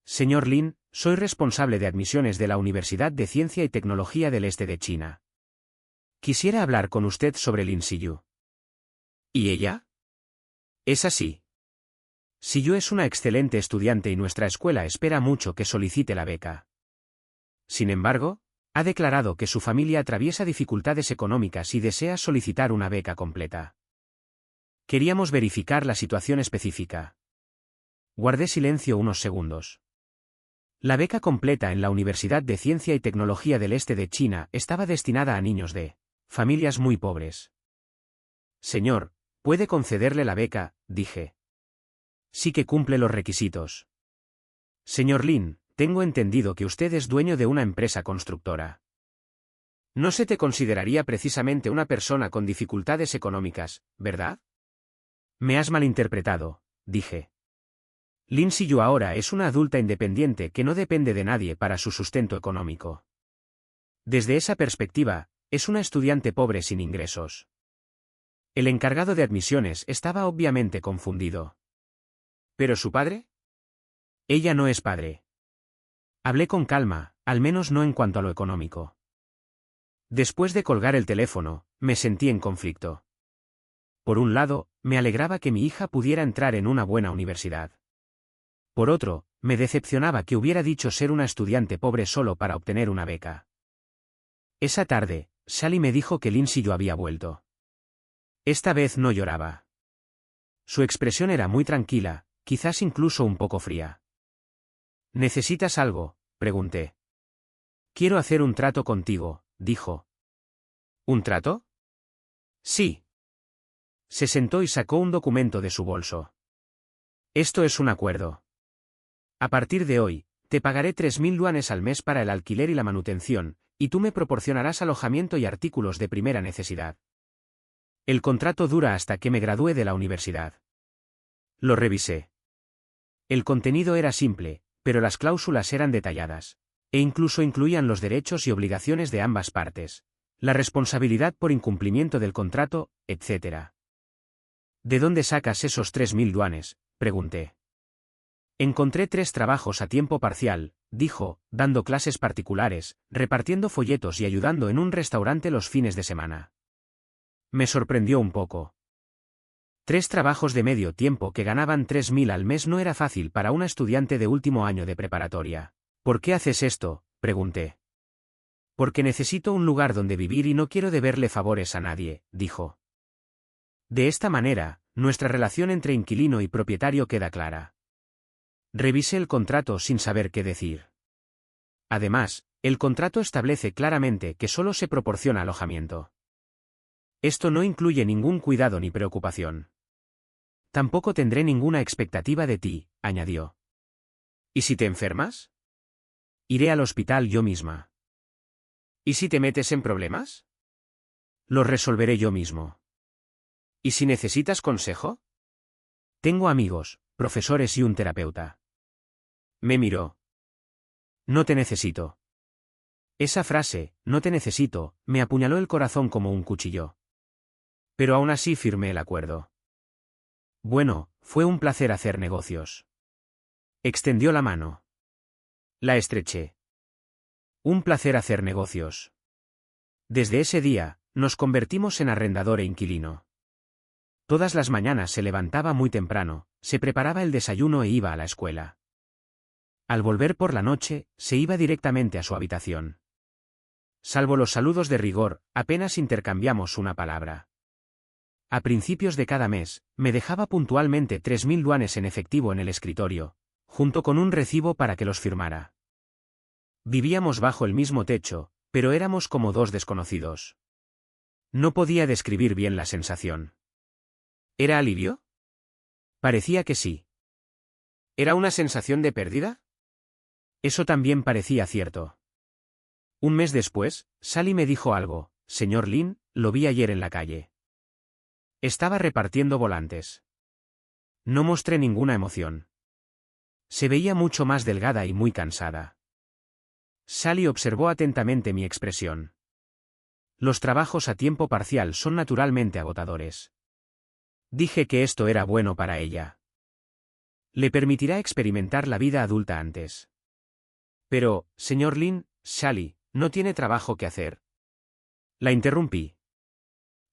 Señor Lin, soy responsable de admisiones de la Universidad de Ciencia y Tecnología del Este de China. Quisiera hablar con usted sobre Lin Siyu. ¿Y ella? Es así. Siyu es una excelente estudiante y nuestra escuela espera mucho que solicite la beca. Sin embargo, ha declarado que su familia atraviesa dificultades económicas y desea solicitar una beca completa. Queríamos verificar la situación específica. Guardé silencio unos segundos. La beca completa en la Universidad de Ciencia y Tecnología del Este de China estaba destinada a niños de familias muy pobres. Señor, ¿puede concederle la beca?, dije. Sí que cumple los requisitos. Señor Lin, tengo entendido que usted es dueño de una empresa constructora. No se te consideraría precisamente una persona con dificultades económicas, ¿verdad? Me has malinterpretado, dije. Lin Siyu ahora es una adulta independiente que no depende de nadie para su sustento económico. Desde esa perspectiva, es una estudiante pobre sin ingresos. El encargado de admisiones estaba obviamente confundido. ¿Pero su padre? Ella no es padre. Hablé con calma, al menos no en cuanto a lo económico. Después de colgar el teléfono, me sentí en conflicto. Por un lado, me alegraba que mi hija pudiera entrar en una buena universidad. Por otro, me decepcionaba que hubiera dicho ser una estudiante pobre solo para obtener una beca. Esa tarde, Sally me dijo que Lin Siyu había vuelto. Esta vez no lloraba. Su expresión era muy tranquila, quizás incluso un poco fría. ¿Necesitas algo?, pregunté. Quiero hacer un trato contigo, dijo. ¿Un trato? Sí. Se sentó y sacó un documento de su bolso. Esto es un acuerdo. A partir de hoy, te pagaré 3.000 yuanes al mes para el alquiler y la manutención, y tú me proporcionarás alojamiento y artículos de primera necesidad. El contrato dura hasta que me gradúe de la universidad. Lo revisé. El contenido era simple, pero las cláusulas eran detalladas, e incluso incluían los derechos y obligaciones de ambas partes, la responsabilidad por incumplimiento del contrato, etc. ¿De dónde sacas esos 3.000 yuanes?, pregunté. Encontré 3 trabajos a tiempo parcial, dijo, dando clases particulares, repartiendo folletos y ayudando en un restaurante los fines de semana. Me sorprendió un poco. 3 trabajos de medio tiempo que ganaban 3.000 al mes no era fácil para una estudiante de último año de preparatoria. ¿Por qué haces esto?, pregunté. Porque necesito un lugar donde vivir y no quiero deberle favores a nadie, dijo. De esta manera, nuestra relación entre inquilino y propietario queda clara. Revisé el contrato sin saber qué decir. Además, el contrato establece claramente que solo se proporciona alojamiento. Esto no incluye ningún cuidado ni preocupación. Tampoco tendré ninguna expectativa de ti, añadió. ¿Y si te enfermas? Iré al hospital yo misma. ¿Y si te metes en problemas? Los resolveré yo mismo. ¿Y si necesitas consejo? Tengo amigos, profesores y un terapeuta. Me miró. No te necesito. Esa frase, no te necesito, me apuñaló el corazón como un cuchillo. Pero aún así firmé el acuerdo. Bueno, fue un placer hacer negocios. Extendió la mano. La estreché. Un placer hacer negocios. Desde ese día, nos convertimos en arrendador e inquilino. Todas las mañanas se levantaba muy temprano, se preparaba el desayuno e iba a la escuela. Al volver por la noche, se iba directamente a su habitación. Salvo los saludos de rigor, apenas intercambiamos una palabra. A principios de cada mes, me dejaba puntualmente 3.000 yuanes en efectivo en el escritorio, junto con un recibo para que los firmara. Vivíamos bajo el mismo techo, pero éramos como 2 desconocidos. No podía describir bien la sensación. ¿Era alivio? Parecía que sí. ¿Era una sensación de pérdida? Eso también parecía cierto. Un mes después, Sally me dijo algo. Señor Lin, lo vi ayer en la calle. Estaba repartiendo volantes. No mostré ninguna emoción. Se veía mucho más delgada y muy cansada. Sally observó atentamente mi expresión. Los trabajos a tiempo parcial son naturalmente agotadores. Dije que esto era bueno para ella. Le permitirá experimentar la vida adulta antes. Pero, señor Lin, Sally, no tiene trabajo que hacer. La interrumpí.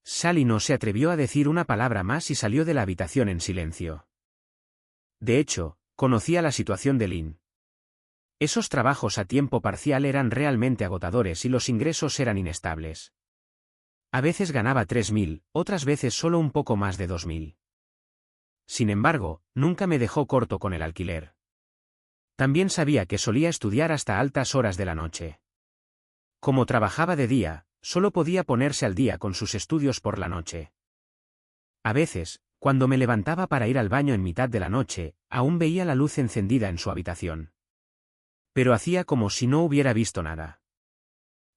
Sally no se atrevió a decir una palabra más y salió de la habitación en silencio. De hecho, conocía la situación de Lin. Esos trabajos a tiempo parcial eran realmente agotadores y los ingresos eran inestables. A veces ganaba 3.000, otras veces solo un poco más de 2.000. Sin embargo, nunca me dejó corto con el alquiler. También sabía que solía estudiar hasta altas horas de la noche. Como trabajaba de día, solo podía ponerse al día con sus estudios por la noche. A veces, cuando me levantaba para ir al baño en mitad de la noche, aún veía la luz encendida en su habitación. Pero hacía como si no hubiera visto nada.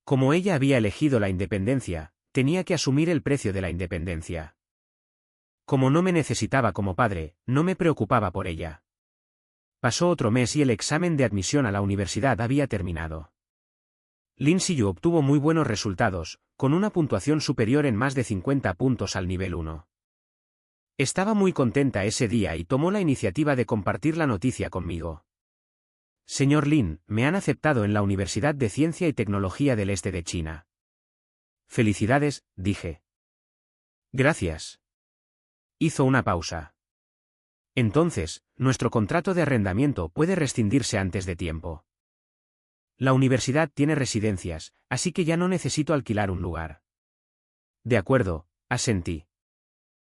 Como ella había elegido la independencia, tenía que asumir el precio de la independencia. Como no me necesitaba como padre, no me preocupaba por ella. Pasó otro mes y el examen de admisión a la universidad había terminado. Lin Siyu obtuvo muy buenos resultados, con una puntuación superior en más de 50 puntos al nivel 1. Estaba muy contenta ese día y tomó la iniciativa de compartir la noticia conmigo. Señor Lin, me han aceptado en la Universidad de Ciencia y Tecnología del Este de China. Felicidades, dije. Gracias. Hizo una pausa. Entonces, nuestro contrato de arrendamiento puede rescindirse antes de tiempo. La universidad tiene residencias, así que ya no necesito alquilar un lugar. De acuerdo, asentí.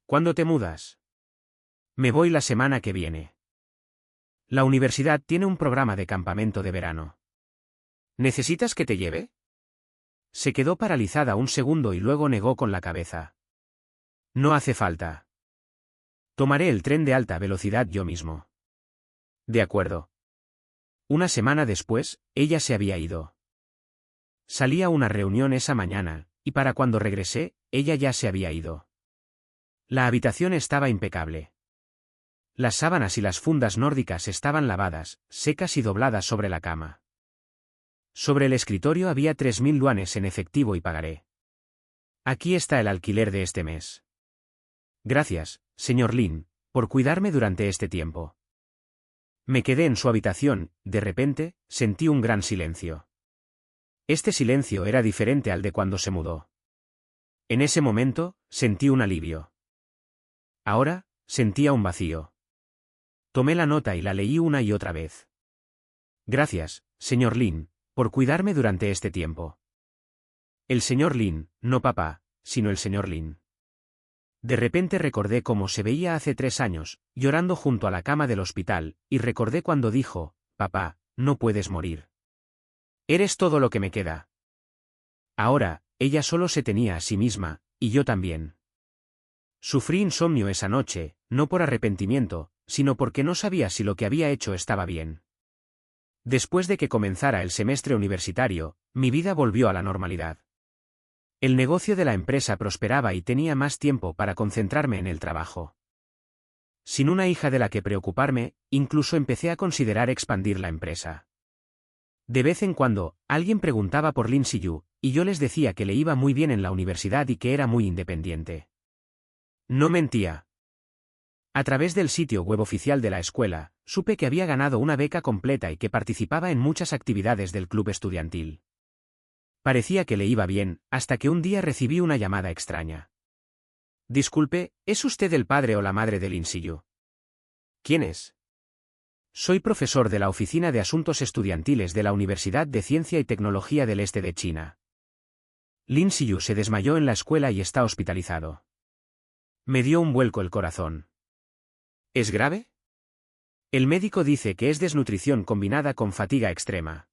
¿Cuándo te mudas? Me voy la semana que viene. La universidad tiene un programa de campamento de verano. ¿Necesitas que te lleve? Se quedó paralizada un segundo y luego negó con la cabeza. No hace falta. Tomaré el tren de alta velocidad yo mismo. De acuerdo. Una semana después, ella se había ido. Salí a una reunión esa mañana, y para cuando regresé, ella ya se había ido. La habitación estaba impecable. Las sábanas y las fundas nórdicas estaban lavadas, secas y dobladas sobre la cama. Sobre el escritorio había 3.000 yuanes en efectivo y pagaré. Aquí está el alquiler de este mes. Gracias, señor Lin, por cuidarme durante este tiempo. Me quedé en su habitación, de repente, sentí un gran silencio. Este silencio era diferente al de cuando se mudó. En ese momento, sentí un alivio. Ahora, sentía un vacío. Tomé la nota y la leí una y otra vez. Gracias, señor Lin, por cuidarme durante este tiempo. El señor Lin, no papá, sino el señor Lin. De repente recordé cómo se veía hace 3 años, llorando junto a la cama del hospital, y recordé cuando dijo, papá, no puedes morir. Eres todo lo que me queda. Ahora, ella solo se tenía a sí misma, y yo también. Sufrí insomnio esa noche, no por arrepentimiento, sino porque no sabía si lo que había hecho estaba bien. Después de que comenzara el semestre universitario, mi vida volvió a la normalidad. El negocio de la empresa prosperaba y tenía más tiempo para concentrarme en el trabajo. Sin una hija de la que preocuparme, incluso empecé a considerar expandir la empresa. De vez en cuando, alguien preguntaba por Lin Siyu, y yo les decía que le iba muy bien en la universidad y que era muy independiente. No mentía. A través del sitio web oficial de la escuela, supe que había ganado una beca completa y que participaba en muchas actividades del club estudiantil. Parecía que le iba bien, hasta que un día recibí una llamada extraña. Disculpe, ¿es usted el padre o la madre de Lin Siyu? ¿Quién es? Soy profesor de la Oficina de Asuntos Estudiantiles de la Universidad de Ciencia y Tecnología del Este de China. Lin Siyu se desmayó en la escuela y está hospitalizado. Me dio un vuelco el corazón. ¿Es grave? El médico dice que es desnutrición combinada con fatiga extrema.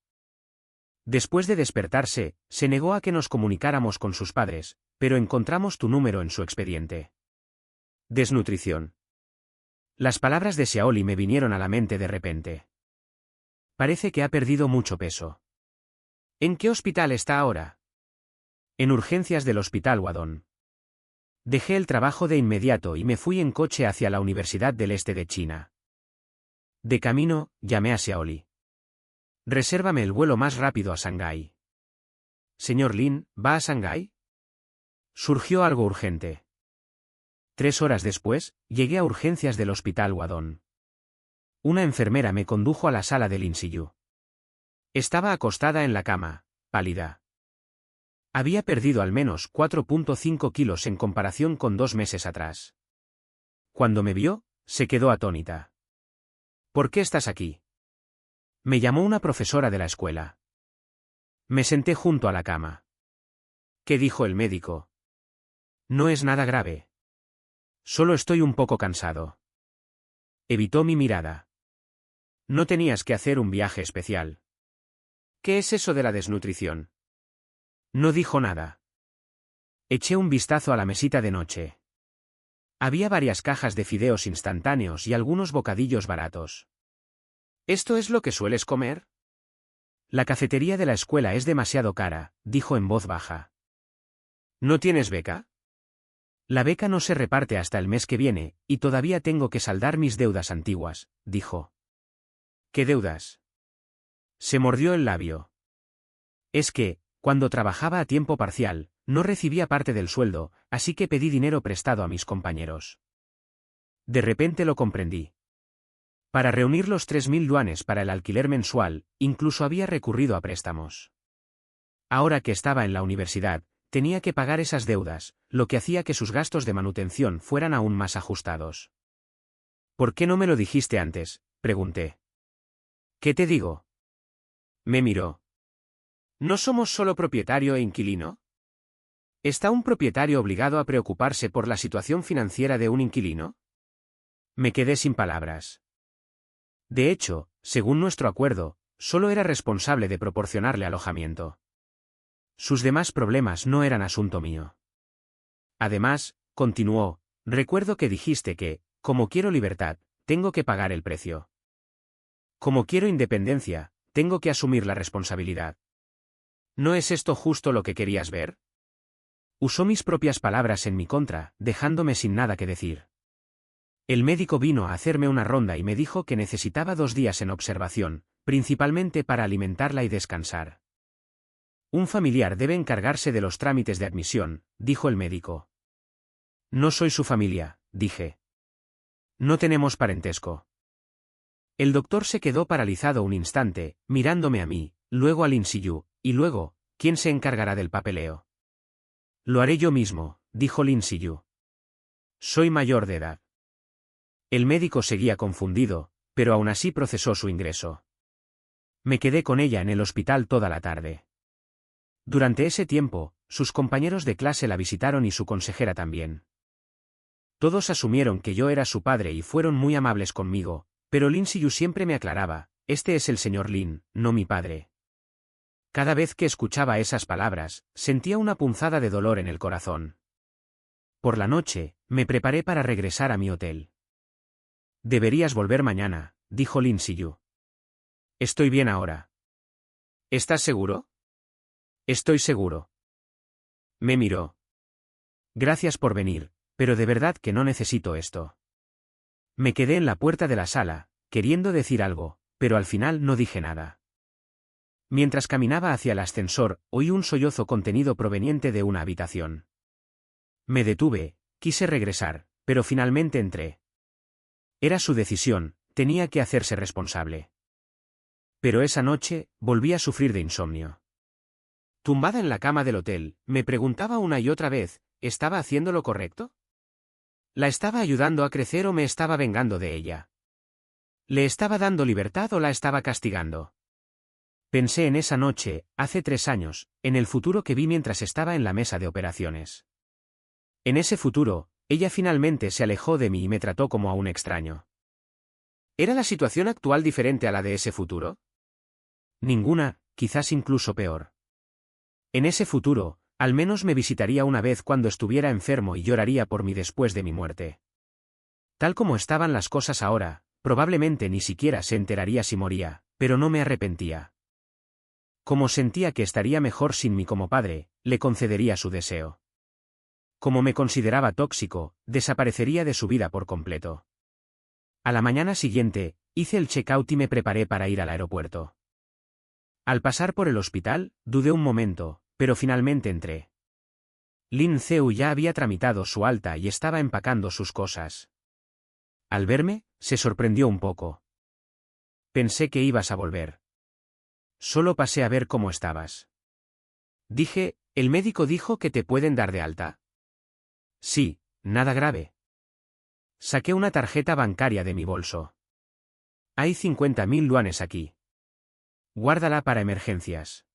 Después de despertarse, se negó a que nos comunicáramos con sus padres, pero encontramos tu número en su expediente. Desnutrición. Las palabras de Xiaoli me vinieron a la mente de repente. Parece que ha perdido mucho peso. ¿En qué hospital está ahora? En urgencias del Hospital Wadong. Dejé el trabajo de inmediato y me fui en coche hacia la Universidad del Este de China. De camino, llamé a Xiaoli. Resérvame el vuelo más rápido a Shanghái. Señor Lin, ¿va a Shanghái? Surgió algo urgente. 3 horas después, llegué a urgencias del Hospital Wadong. Una enfermera me condujo a la sala del INSIU. Estaba acostada en la cama, pálida. Había perdido al menos 4,5 kilos en comparación con 2 meses atrás. Cuando me vio, se quedó atónita. ¿Por qué estás aquí? Me llamó una profesora de la escuela. Me senté junto a la cama. ¿Qué dijo el médico? No es nada grave. Solo estoy un poco cansado. Evitó mi mirada. No tenías que hacer un viaje especial. ¿Qué es eso de la desnutrición? No dijo nada. Eché un vistazo a la mesita de noche. Había varias cajas de fideos instantáneos y algunos bocadillos baratos. ¿Esto es lo que sueles comer? La cafetería de la escuela es demasiado cara, dijo en voz baja. ¿No tienes beca? La beca no se reparte hasta el mes que viene, y todavía tengo que saldar mis deudas antiguas, dijo. ¿Qué deudas? Se mordió el labio. Es que, cuando trabajaba a tiempo parcial, no recibía parte del sueldo, así que pedí dinero prestado a mis compañeros. De repente lo comprendí. Para reunir los 3.000 yuanes para el alquiler mensual, incluso había recurrido a préstamos. Ahora que estaba en la universidad, tenía que pagar esas deudas, lo que hacía que sus gastos de manutención fueran aún más ajustados. ¿Por qué no me lo dijiste antes?, pregunté. ¿Qué te digo? Me miró. ¿No somos solo propietario e inquilino? ¿Está un propietario obligado a preocuparse por la situación financiera de un inquilino? Me quedé sin palabras. De hecho, según nuestro acuerdo, solo era responsable de proporcionarle alojamiento. Sus demás problemas no eran asunto mío. Además, continuó, recuerdo que dijiste que, como quiero libertad, tengo que pagar el precio. Como quiero independencia, tengo que asumir la responsabilidad. ¿No es esto justo lo que querías ver? Usó mis propias palabras en mi contra, dejándome sin nada que decir. El médico vino a hacerme una ronda y me dijo que necesitaba 2 días en observación, principalmente para alimentarla y descansar. Un familiar debe encargarse de los trámites de admisión, dijo el médico. No soy su familia, dije. No tenemos parentesco. El doctor se quedó paralizado un instante, mirándome a mí, luego al INSIU, y luego, ¿quién se encargará del papeleo? Lo haré yo mismo, dijo Lin Siyu. Soy mayor de edad. El médico seguía confundido, pero aún así procesó su ingreso. Me quedé con ella en el hospital toda la tarde. Durante ese tiempo, sus compañeros de clase la visitaron y su consejera también. Todos asumieron que yo era su padre y fueron muy amables conmigo, pero Lin Siyu siempre me aclaraba, este es el señor Lin, no mi padre. Cada vez que escuchaba esas palabras, sentía una punzada de dolor en el corazón. Por la noche, me preparé para regresar a mi hotel. Deberías volver mañana, dijo Lin Siyu. Estoy bien ahora. ¿Estás seguro? Estoy seguro. Me miró. Gracias por venir, pero de verdad que no necesito esto. Me quedé en la puerta de la sala, queriendo decir algo, pero al final no dije nada. Mientras caminaba hacia el ascensor, oí un sollozo contenido proveniente de una habitación. Me detuve, quise regresar, pero finalmente entré. Era su decisión, tenía que hacerse responsable. Pero esa noche, volví a sufrir de insomnio. Tumbada en la cama del hotel, me preguntaba una y otra vez, ¿estaba haciendo lo correcto? ¿La estaba ayudando a crecer o me estaba vengando de ella? ¿Le estaba dando libertad o la estaba castigando? Pensé en esa noche, hace 3 años, en el futuro que vi mientras estaba en la mesa de operaciones. En ese futuro, ella finalmente se alejó de mí y me trató como a un extraño. ¿Era la situación actual diferente a la de ese futuro? Ninguna, quizás incluso peor. En ese futuro, al menos me visitaría una vez cuando estuviera enfermo y lloraría por mí después de mi muerte. Tal como estaban las cosas ahora, probablemente ni siquiera se enteraría si moría, pero no me arrepentía. Como sentía que estaría mejor sin mí como padre, le concedería su deseo. como me consideraba tóxico, desaparecería de su vida por completo. A la mañana siguiente, hice el check-out y me preparé para ir al aeropuerto. Al pasar por el hospital, dudé un momento, pero finalmente entré. Lin Zeu ya había tramitado su alta y estaba empacando sus cosas. Al verme, se sorprendió un poco. Pensé que ibas a volver. Solo pasé a ver cómo estabas. Dije, el médico dijo que te pueden dar de alta. Sí, nada grave. Saqué una tarjeta bancaria de mi bolso. Hay 50.000 yuanes aquí. Guárdala para emergencias.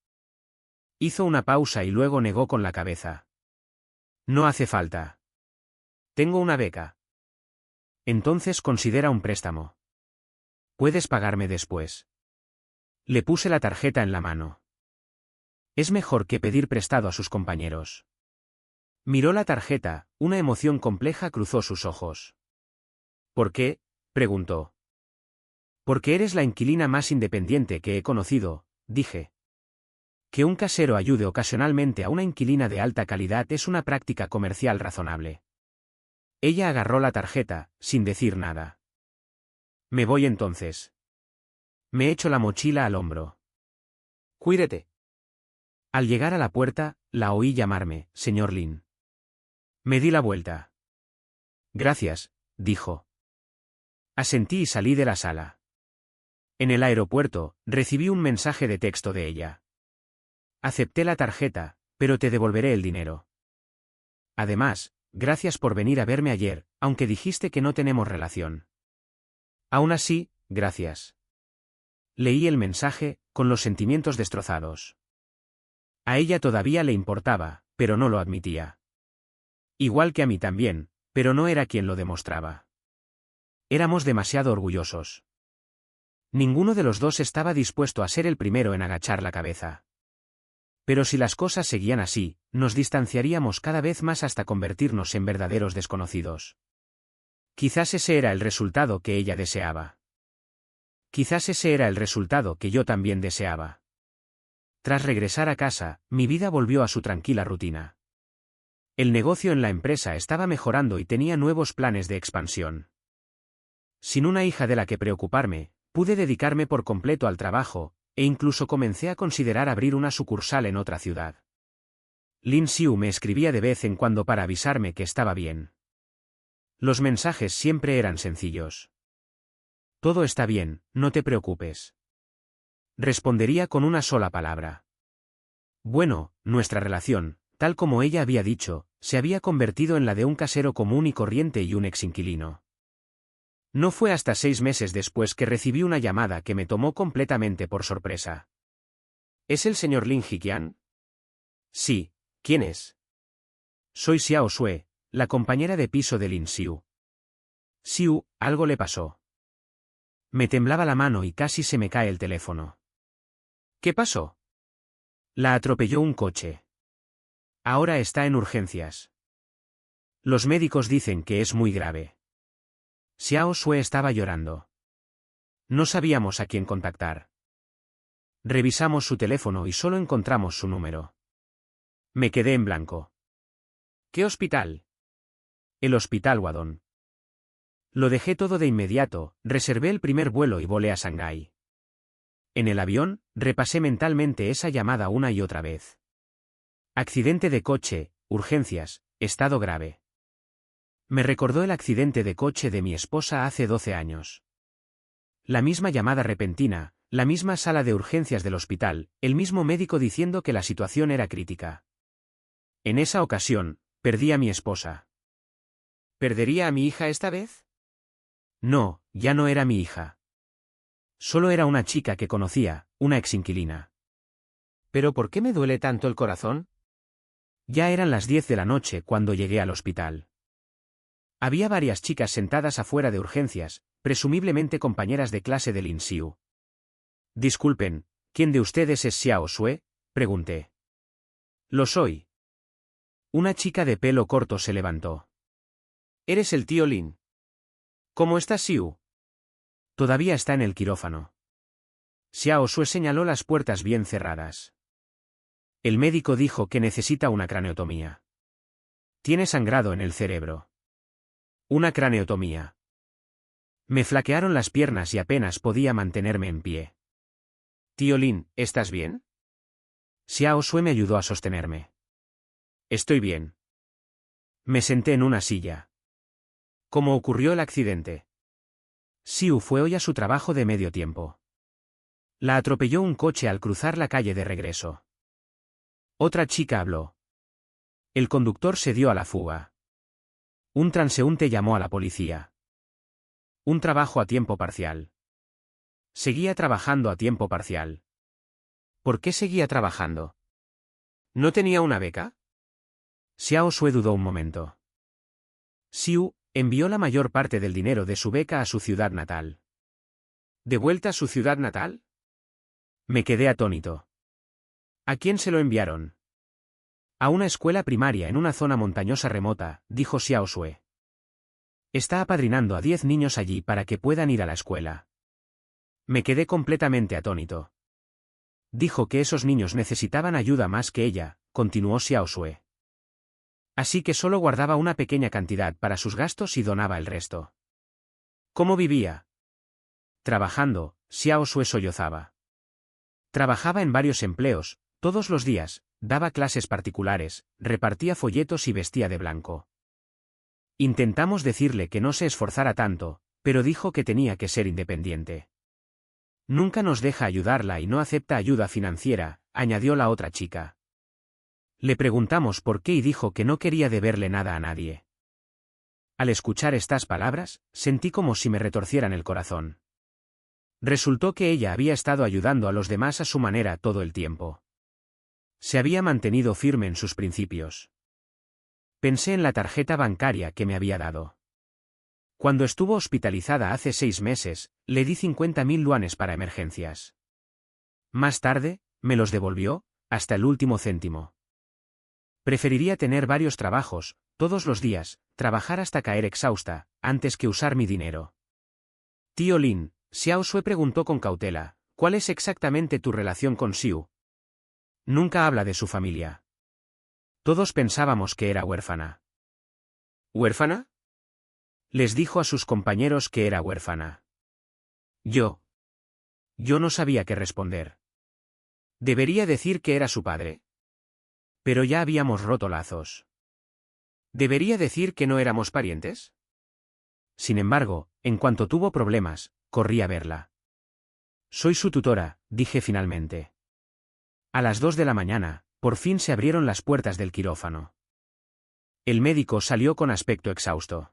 Hizo una pausa y luego negó con la cabeza. No hace falta. Tengo una beca. Entonces considera un préstamo. Puedes pagarme después. Le puse la tarjeta en la mano. Es mejor que pedir prestado a sus compañeros. Miró la tarjeta, una emoción compleja cruzó sus ojos. ¿Por qué?, preguntó. Porque eres la inquilina más independiente que he conocido, dije. Que un casero ayude ocasionalmente a una inquilina de alta calidad es una práctica comercial razonable. Ella agarró la tarjeta, sin decir nada. Me voy entonces. Me echo la mochila al hombro. Cuídate. Al llegar a la puerta, la oí llamarme, señor Lin. Me di la vuelta. Gracias, dijo. Asentí y salí de la sala. En el aeropuerto, recibí un mensaje de texto de ella. Acepté la tarjeta, pero te devolveré el dinero. Además, gracias por venir a verme ayer, aunque dijiste que no tenemos relación. Aún así, gracias. Leí el mensaje, con los sentimientos destrozados. A ella todavía le importaba, pero no lo admitía. Igual que a mí también, pero no era quien lo demostraba. Éramos demasiado orgullosos. Ninguno de los dos estaba dispuesto a ser el primero en agachar la cabeza. Pero si las cosas seguían así, nos distanciaríamos cada vez más hasta convertirnos en verdaderos desconocidos. Quizás ese era el resultado que ella deseaba. Quizás ese era el resultado que yo también deseaba. Tras regresar a casa, mi vida volvió a su tranquila rutina. El negocio en la empresa estaba mejorando y tenía nuevos planes de expansión. Sin una hija de la que preocuparme, pude dedicarme por completo al trabajo, e incluso comencé a considerar abrir una sucursal en otra ciudad. Lin Xiu me escribía de vez en cuando para avisarme que estaba bien. Los mensajes siempre eran sencillos. Todo está bien, no te preocupes. Respondería con una sola palabra. Bueno, nuestra relación, tal como ella había dicho, se había convertido en la de un casero común y corriente y un exinquilino. No fue hasta 6 meses después que recibí una llamada que me tomó completamente por sorpresa. ¿Es el señor Lin Jiqian? Sí, ¿quién es? Soy Xiao Sue, la compañera de piso de Lin Xiu. Xiu, algo le pasó. Me temblaba la mano y casi se me cae el teléfono. ¿Qué pasó? La atropelló un coche. Ahora está en urgencias. Los médicos dicen que es muy grave. Xiao Sue estaba llorando. No sabíamos a quién contactar. Revisamos su teléfono y solo encontramos su número. Me quedé en blanco. ¿Qué hospital? El Hospital Wadong. Lo dejé todo de inmediato, reservé el primer vuelo y volé a Shanghái. En el avión, repasé mentalmente esa llamada una y otra vez. Accidente de coche, urgencias, estado grave. Me recordó el accidente de coche de mi esposa hace 12 años. La misma llamada repentina, la misma sala de urgencias del hospital, el mismo médico diciendo que la situación era crítica. En esa ocasión, perdí a mi esposa. ¿Perdería a mi hija esta vez? No, ya no era mi hija. Solo era una chica que conocía, una exinquilina. ¿Pero por qué me duele tanto el corazón? Ya eran las 10 de la noche cuando llegué al hospital. Había varias chicas sentadas afuera de urgencias, presumiblemente compañeras de clase de Lin Xiu. Disculpen, ¿quién de ustedes es Xiao Sue?, pregunté. Lo soy. Una chica de pelo corto se levantó. ¿Eres el tío Lin? ¿Cómo estás, Xiu? Todavía está en el quirófano. Xiao Sue señaló las puertas bien cerradas. El médico dijo que necesita una craneotomía. Tiene sangrado en el cerebro. Una craneotomía. Me flaquearon las piernas y apenas podía mantenerme en pie. Tío Lin, ¿estás bien? Xiao Sue me ayudó a sostenerme. Estoy bien. Me senté en una silla. ¿Cómo ocurrió el accidente? Xiu fue hoy a su trabajo de medio tiempo. La atropelló un coche al cruzar la calle de regreso. Otra chica habló. El conductor se dio a la fuga. Un transeúnte llamó a la policía. Un trabajo a tiempo parcial. Seguía trabajando a tiempo parcial. ¿Por qué seguía trabajando? ¿No tenía una beca? Xiao Sue dudó un momento. Xiu envió la mayor parte del dinero de su beca a su ciudad natal. ¿De vuelta a su ciudad natal? Me quedé atónito. ¿A quién se lo enviaron? A una escuela primaria en una zona montañosa remota, dijo Xiao Sue. Está apadrinando a 10 niños allí para que puedan ir a la escuela. Me quedé completamente atónito. Dijo que esos niños necesitaban ayuda más que ella, continuó Xiao Sue. Así que solo guardaba una pequeña cantidad para sus gastos y donaba el resto. ¿Cómo vivía? Trabajando, Xiao Sue sollozaba. Trabajaba en varios empleos, todos los días, daba clases particulares, repartía folletos y vestía de blanco. Intentamos decirle que no se esforzara tanto, pero dijo que tenía que ser independiente. Nunca nos deja ayudarla y no acepta ayuda financiera, añadió la otra chica. Le preguntamos por qué y dijo que no quería deberle nada a nadie. Al escuchar estas palabras, sentí como si me retorcieran el corazón. Resultó que ella había estado ayudando a los demás a su manera todo el tiempo. Se había mantenido firme en sus principios. Pensé en la tarjeta bancaria que me había dado. Cuando estuvo hospitalizada hace 6 meses, le di 50.000 yuanes para emergencias. Más tarde, me los devolvió, hasta el último céntimo. Preferiría tener varios trabajos, todos los días, trabajar hasta caer exhausta, antes que usar mi dinero. Tío Lin, Xiao Sue preguntó con cautela, ¿cuál es exactamente tu relación con Xiu? Nunca habla de su familia. Todos pensábamos que era huérfana. ¿Huérfana? Les dijo a sus compañeros que era huérfana. Yo no sabía qué responder. ¿Debería decir que era su padre? Pero ya habíamos roto lazos. ¿Debería decir que no éramos parientes? Sin embargo, en cuanto tuvo problemas, corrí a verla. Soy su tutora, dije finalmente. A las 2 de la mañana, por fin se abrieron las puertas del quirófano. El médico salió con aspecto exhausto.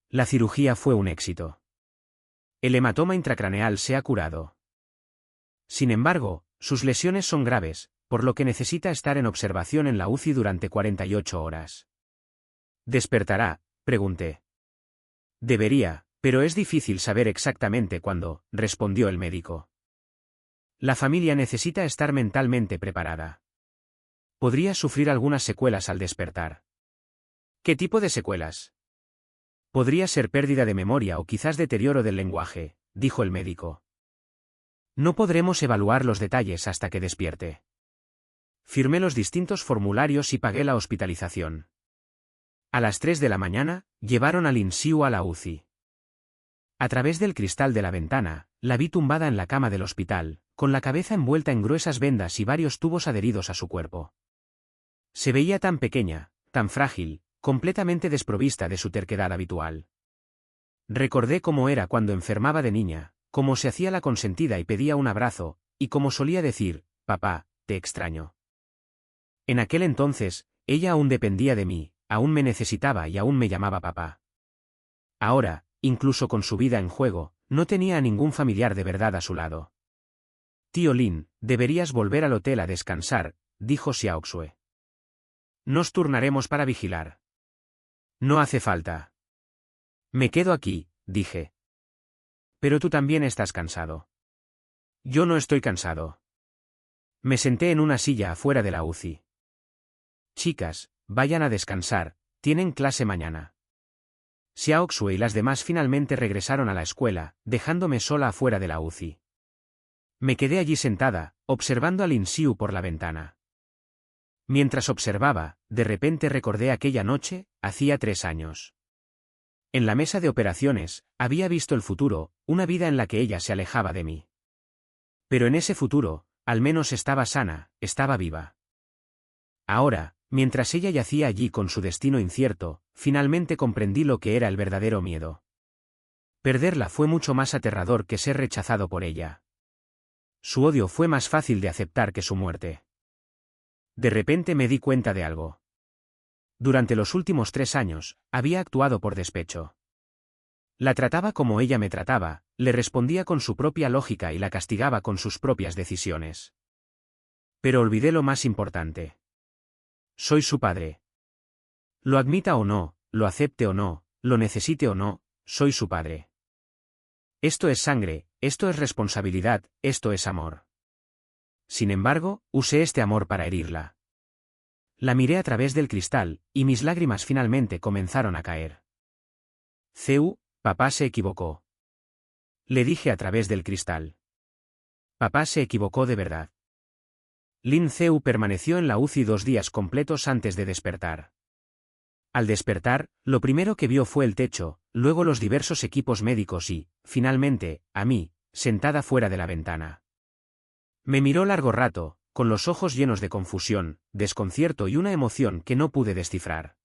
La cirugía fue un éxito. El hematoma intracraneal se ha curado. Sin embargo, sus lesiones son graves, por lo que necesita estar en observación en la UCI durante 48 horas. ¿Despertará?, pregunté. Debería, pero es difícil saber exactamente cuándo, respondió el médico. La familia necesita estar mentalmente preparada. Podría sufrir algunas secuelas al despertar. ¿Qué tipo de secuelas? Podría ser pérdida de memoria o quizás deterioro del lenguaje, dijo el médico. No podremos evaluar los detalles hasta que despierte. Firmé los distintos formularios y pagué la hospitalización. A las 3 de la mañana, llevaron a Lin Xiu a la UCI. A través del cristal de la ventana, la vi tumbada en la cama del hospital, con la cabeza envuelta en gruesas vendas y varios tubos adheridos a su cuerpo. Se veía tan pequeña, tan frágil, completamente desprovista de su terquedad habitual. Recordé cómo era cuando enfermaba de niña, cómo se hacía la consentida y pedía un abrazo, y cómo solía decir, «Papá, te extraño». En aquel entonces, ella aún dependía de mí, aún me necesitaba y aún me llamaba papá. Ahora, incluso con su vida en juego, no tenía a ningún familiar de verdad a su lado. Tío Lin, deberías volver al hotel a descansar, dijo Xiao Sue. Nos turnaremos para vigilar. No hace falta. Me quedo aquí, dije. Pero tú también estás cansado. Yo no estoy cansado. Me senté en una silla afuera de la UCI. Chicas, vayan a descansar, tienen clase mañana. Xiao Sue y las demás finalmente regresaron a la escuela, dejándome sola afuera de la UCI. Me quedé allí sentada, observando a Lin Xiu por la ventana. Mientras observaba, de repente recordé aquella noche, hacía 3 años. En la mesa de operaciones, había visto el futuro, una vida en la que ella se alejaba de mí. Pero en ese futuro, al menos estaba sana, estaba viva. Ahora, mientras ella yacía allí con su destino incierto, finalmente comprendí lo que era el verdadero miedo. Perderla fue mucho más aterrador que ser rechazado por ella. Su odio fue más fácil de aceptar que su muerte. De repente me di cuenta de algo. Durante los últimos 3 años, había actuado por despecho. La trataba como ella me trataba, le respondía con su propia lógica y la castigaba con sus propias decisiones. Pero olvidé lo más importante. Soy su padre. Lo admita o no, lo acepte o no, lo necesite o no, soy su padre. Esto es sangre, esto es responsabilidad, esto es amor. Sin embargo, usé este amor para herirla. La miré a través del cristal, y mis lágrimas finalmente comenzaron a caer. Zeu, papá se equivocó. Le dije a través del cristal. Papá se equivocó de verdad. Lin Zeu permaneció en la UCI 2 días completos antes de despertar. Al despertar, lo primero que vio fue el techo, luego los diversos equipos médicos y, finalmente, a mí, sentada fuera de la ventana. Me miró largo rato, con los ojos llenos de confusión, desconcierto y una emoción que no pude descifrar.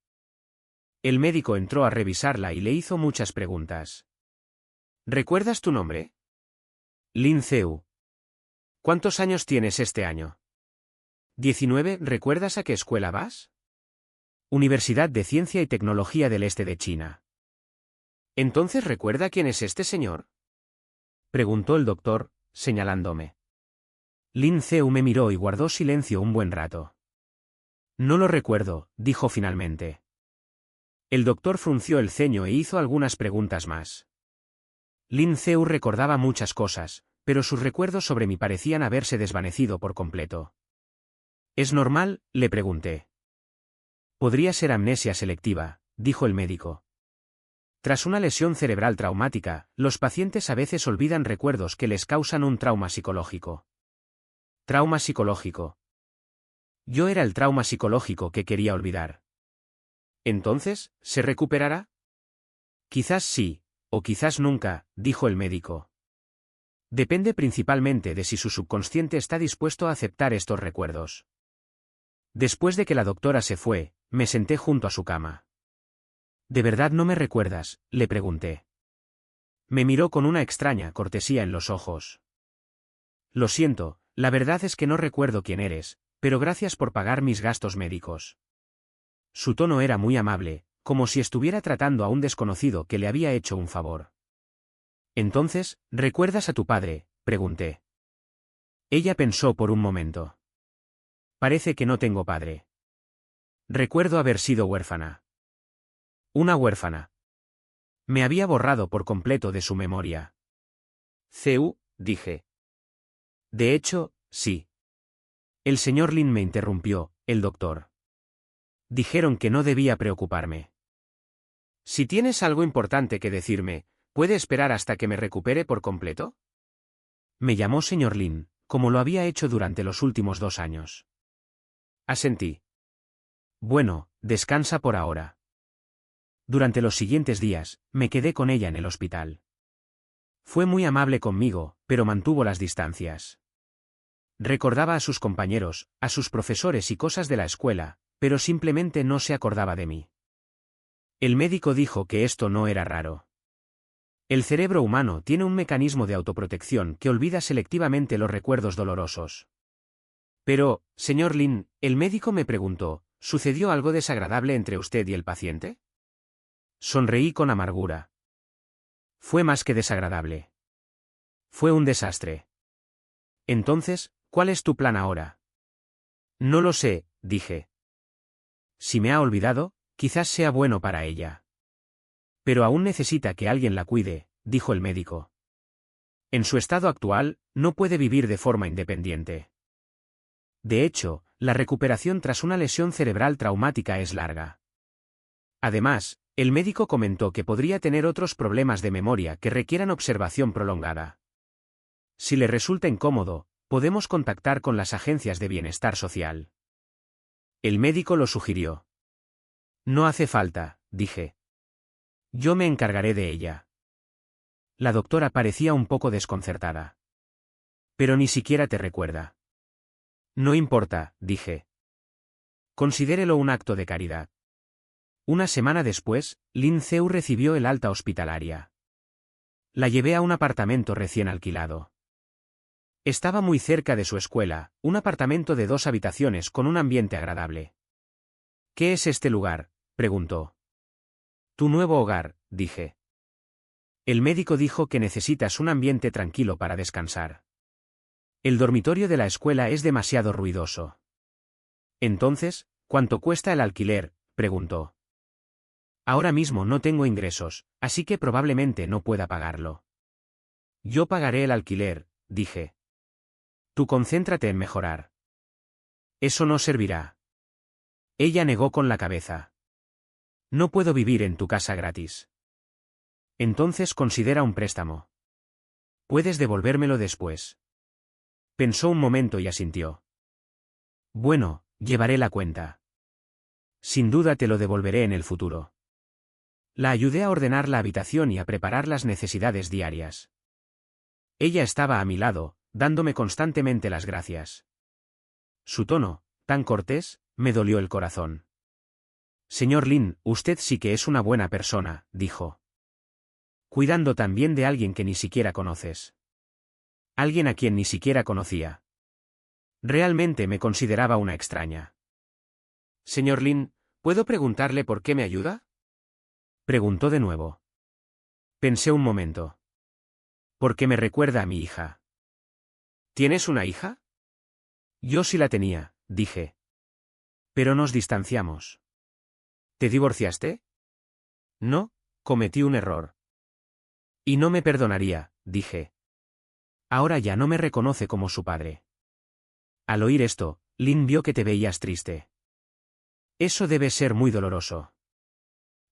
El médico entró a revisarla y le hizo muchas preguntas. ¿Recuerdas tu nombre? Lin Zeu. ¿Cuántos años tienes este año? 19. ¿Recuerdas a qué escuela vas? Universidad de Ciencia y Tecnología del Este de China. ¿Entonces recuerda quién es este señor? Preguntó el doctor, señalándome. Lin Zeu me miró y guardó silencio un buen rato. No lo recuerdo, dijo finalmente. El doctor frunció el ceño e hizo algunas preguntas más. Lin Zeu recordaba muchas cosas, pero sus recuerdos sobre mí parecían haberse desvanecido por completo. ¿Es normal?, le pregunté. Podría ser amnesia selectiva, dijo el médico. Tras una lesión cerebral traumática, los pacientes a veces olvidan recuerdos que les causan un trauma psicológico. Trauma psicológico. Yo era el trauma psicológico que quería olvidar. ¿Entonces, se recuperará? Quizás sí, o quizás nunca, dijo el médico. Depende principalmente de si su subconsciente está dispuesto a aceptar estos recuerdos. Después de que la doctora se fue, me senté junto a su cama. ¿De verdad no me recuerdas?, le pregunté. Me miró con una extraña cortesía en los ojos. Lo siento, la verdad es que no recuerdo quién eres, pero gracias por pagar mis gastos médicos. Su tono era muy amable, como si estuviera tratando a un desconocido que le había hecho un favor. Entonces, ¿recuerdas a tu padre?, pregunté. Ella pensó por un momento. Parece que no tengo padre. Recuerdo haber sido huérfana. Una huérfana. Me había borrado por completo de su memoria. Zeu, dije. De hecho, sí. El señor Lin me interrumpió, el doctor. Dijeron que no debía preocuparme. Si tienes algo importante que decirme, ¿puede esperar hasta que me recupere por completo? Me llamó señor Lin, como lo había hecho durante los últimos 2 años. Asentí. Bueno, descansa por ahora. Durante los siguientes días, me quedé con ella en el hospital. Fue muy amable conmigo, pero mantuvo las distancias. Recordaba a sus compañeros, a sus profesores y cosas de la escuela, pero simplemente no se acordaba de mí. El médico dijo que esto no era raro. El cerebro humano tiene un mecanismo de autoprotección que olvida selectivamente los recuerdos dolorosos. Pero, señor Lin, el médico me preguntó, ¿sucedió algo desagradable entre usted y el paciente? Sonreí con amargura. Fue más que desagradable. Fue un desastre. Entonces, ¿cuál es tu plan ahora? No lo sé, dije. Si me ha olvidado, quizás sea bueno para ella. Pero aún necesita que alguien la cuide, dijo el médico. En su estado actual, no puede vivir de forma independiente. De hecho, la recuperación tras una lesión cerebral traumática es larga. Además, el médico comentó que podría tener otros problemas de memoria que requieran observación prolongada. Si le resulta incómodo, podemos contactar con las agencias de bienestar social. El médico lo sugirió. No hace falta, dije. Yo me encargaré de ella. La doctora parecía un poco desconcertada. Pero ni siquiera te recuerda. No importa, dije. Considérelo un acto de caridad. Una semana después, Lin Zhou recibió el alta hospitalaria. La llevé a un apartamento recién alquilado. Estaba muy cerca de su escuela, un apartamento de 2 habitaciones con un ambiente agradable. ¿Qué es este lugar?, preguntó. Tu nuevo hogar, dije. El médico dijo que necesitas un ambiente tranquilo para descansar. El dormitorio de la escuela es demasiado ruidoso. Entonces, ¿cuánto cuesta el alquiler?, preguntó. Ahora mismo no tengo ingresos, así que probablemente no pueda pagarlo. Yo pagaré el alquiler, dije. Tú concéntrate en mejorar. Eso no servirá. Ella negó con la cabeza. No puedo vivir en tu casa gratis. Entonces considera un préstamo. Puedes devolvérmelo después. Pensó un momento y asintió. Bueno, llevaré la cuenta. Sin duda te lo devolveré en el futuro. La ayudé a ordenar la habitación y a preparar las necesidades diarias. Ella estaba a mi lado, dándome constantemente las gracias. Su tono, tan cortés, me dolió el corazón. Señor Lin, usted sí que es una buena persona, dijo. Cuidando también de alguien que ni siquiera conoces. Alguien a quien ni siquiera conocía. Realmente me consideraba una extraña. Señor Lin, ¿puedo preguntarle por qué me ayuda? Preguntó de nuevo. Pensé un momento. Porque me recuerda a mi hija. ¿Tienes una hija? Yo sí la tenía, dije. Pero nos distanciamos. ¿Te divorciaste? No, cometí un error. Y no me perdonaría, dije. Ahora ya no me reconoce como su padre. Al oír esto, Lin vio que te veías triste. Eso debe ser muy doloroso.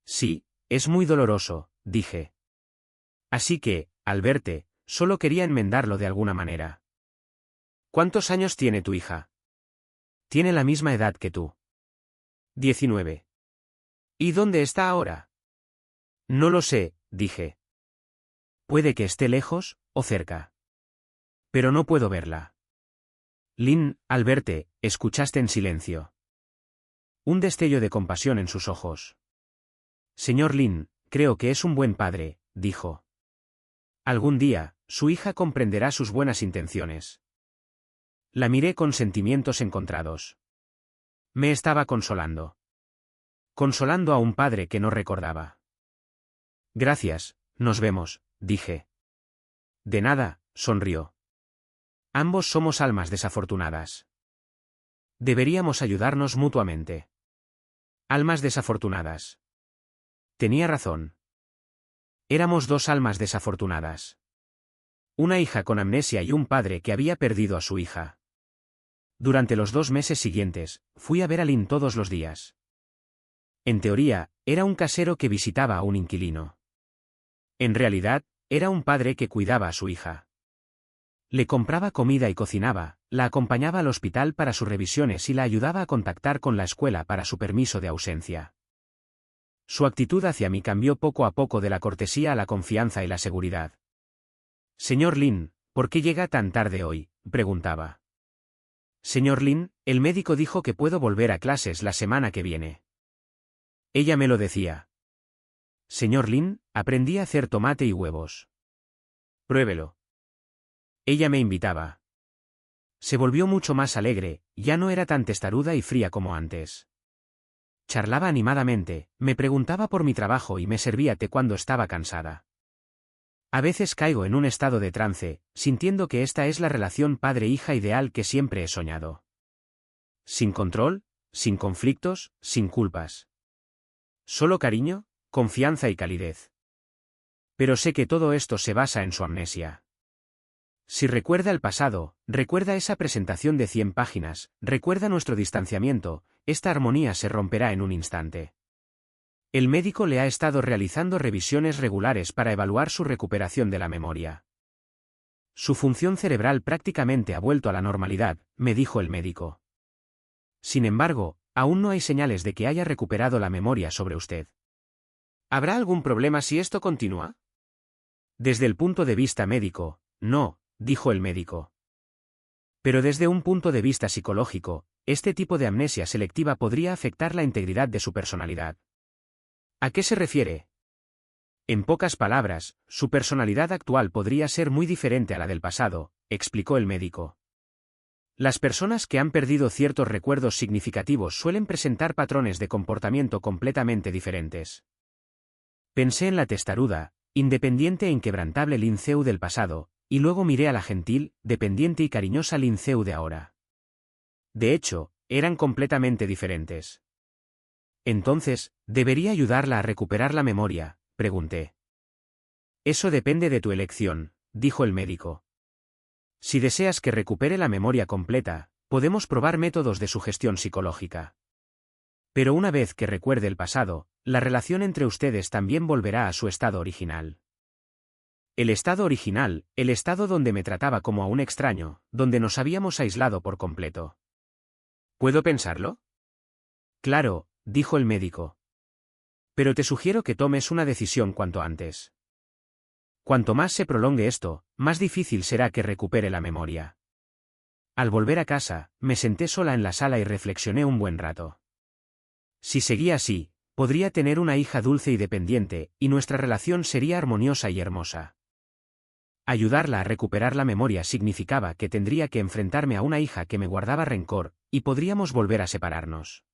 Sí, es muy doloroso, dije. Así que, al verte, solo quería enmendarlo de alguna manera. ¿Cuántos años tiene tu hija? Tiene la misma edad que tú. 19. ¿Y dónde está ahora? No lo sé, dije. Puede que esté lejos, o cerca. Pero no puedo verla. Lin, al verte, escuchaste en silencio. Un destello de compasión en sus ojos. Señor Lin, creo que es un buen padre, dijo. Algún día, su hija comprenderá sus buenas intenciones. La miré con sentimientos encontrados. Me estaba consolando. Consolando a un padre que no recordaba. Gracias, nos vemos, dije. De nada, sonrió. Ambos somos almas desafortunadas. Deberíamos ayudarnos mutuamente. Almas desafortunadas. Tenía razón. Éramos 2 almas desafortunadas. Una hija con amnesia y un padre que había perdido a su hija. Durante los 2 meses siguientes, fui a ver a Lin todos los días. En teoría, era un casero que visitaba a un inquilino. En realidad, era un padre que cuidaba a su hija. Le compraba comida y cocinaba, la acompañaba al hospital para sus revisiones y la ayudaba a contactar con la escuela para su permiso de ausencia. Su actitud hacia mí cambió poco a poco de la cortesía a la confianza y la seguridad. Señor Lin, ¿por qué llega tan tarde hoy?, preguntaba. Señor Lin, el médico dijo que puedo volver a clases la semana que viene. Ella me lo decía. Señor Lin, aprendí a hacer tomate y huevos. Pruébelo. Ella me invitaba. Se volvió mucho más alegre, ya no era tan testaruda y fría como antes. Charlaba animadamente, me preguntaba por mi trabajo y me servía té cuando estaba cansada. A veces caigo en un estado de trance, sintiendo que esta es la relación padre-hija ideal que siempre he soñado. Sin control, sin conflictos, sin culpas. Solo cariño, confianza y calidez. Pero sé que todo esto se basa en su amnesia. Si recuerda el pasado, recuerda esa presentación de 100 páginas, recuerda nuestro distanciamiento, esta armonía se romperá en un instante. El médico le ha estado realizando revisiones regulares para evaluar su recuperación de la memoria. Su función cerebral prácticamente ha vuelto a la normalidad, me dijo el médico. Sin embargo, aún no hay señales de que haya recuperado la memoria sobre usted. ¿Habrá algún problema si esto continúa? Desde el punto de vista médico, no, dijo el médico. Pero desde un punto de vista psicológico, este tipo de amnesia selectiva podría afectar la integridad de su personalidad. ¿A qué se refiere? En pocas palabras, su personalidad actual podría ser muy diferente a la del pasado, explicó el médico. Las personas que han perdido ciertos recuerdos significativos suelen presentar patrones de comportamiento completamente diferentes. Pensé en la testaruda, independiente e inquebrantable Lin Zhou del pasado, y luego miré a la gentil, dependiente y cariñosa Lin Zhou de ahora. De hecho, eran completamente diferentes. Entonces, ¿debería ayudarla a recuperar la memoria?, pregunté. Eso depende de tu elección, dijo el médico. Si deseas que recupere la memoria completa, podemos probar métodos de sugestión psicológica. Pero una vez que recuerde el pasado, la relación entre ustedes también volverá a su estado original. El estado original, el estado donde me trataba como a un extraño, donde nos habíamos aislado por completo. ¿Puedo pensarlo? Claro, dijo el médico. Pero te sugiero que tomes una decisión cuanto antes. Cuanto más se prolongue esto, más difícil será que recupere la memoria. Al volver a casa, me senté sola en la sala y reflexioné un buen rato. Si seguía así, podría tener una hija dulce y dependiente, y nuestra relación sería armoniosa y hermosa. Ayudarla a recuperar la memoria significaba que tendría que enfrentarme a una hija que me guardaba rencor, y podríamos volver a separarnos.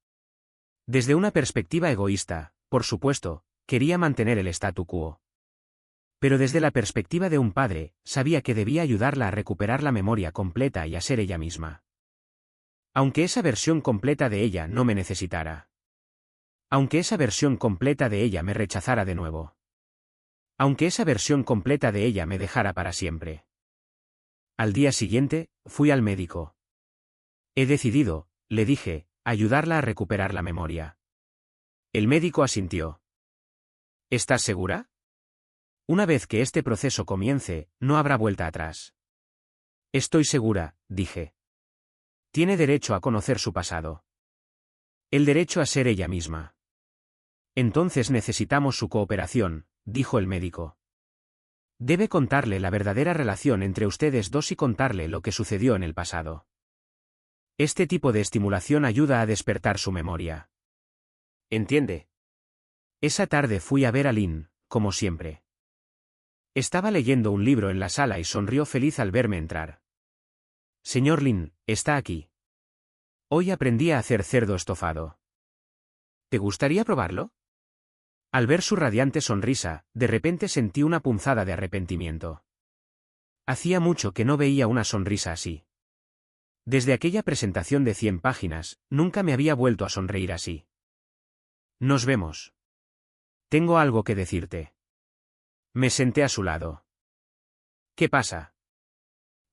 Desde una perspectiva egoísta, por supuesto, quería mantener el statu quo. Pero desde la perspectiva de un padre, sabía que debía ayudarla a recuperar la memoria completa y a ser ella misma. Aunque esa versión completa de ella no me necesitara. Aunque esa versión completa de ella me rechazara de nuevo. Aunque esa versión completa de ella me dejara para siempre. Al día siguiente, fui al médico. He decidido, le dije, ayudarla a recuperar la memoria. El médico asintió. ¿Estás segura? Una vez que este proceso comience, no habrá vuelta atrás. Estoy segura, dije. Tiene derecho a conocer su pasado. El derecho a ser ella misma. Entonces necesitamos su cooperación, dijo el médico. Debe contarle la verdadera relación entre ustedes dos y contarle lo que sucedió en el pasado. Este tipo de estimulación ayuda a despertar su memoria. ¿Entiende? Esa tarde fui a ver a Lin, como siempre. Estaba leyendo un libro en la sala y sonrió feliz al verme entrar. Señor Lin, está aquí. Hoy aprendí a hacer cerdo estofado. ¿Te gustaría probarlo? Al ver su radiante sonrisa, de repente sentí una punzada de arrepentimiento. Hacía mucho que no veía una sonrisa así. Desde aquella presentación de 100 páginas, nunca me había vuelto a sonreír así. Nos vemos. Tengo algo que decirte. Me senté a su lado. ¿Qué pasa?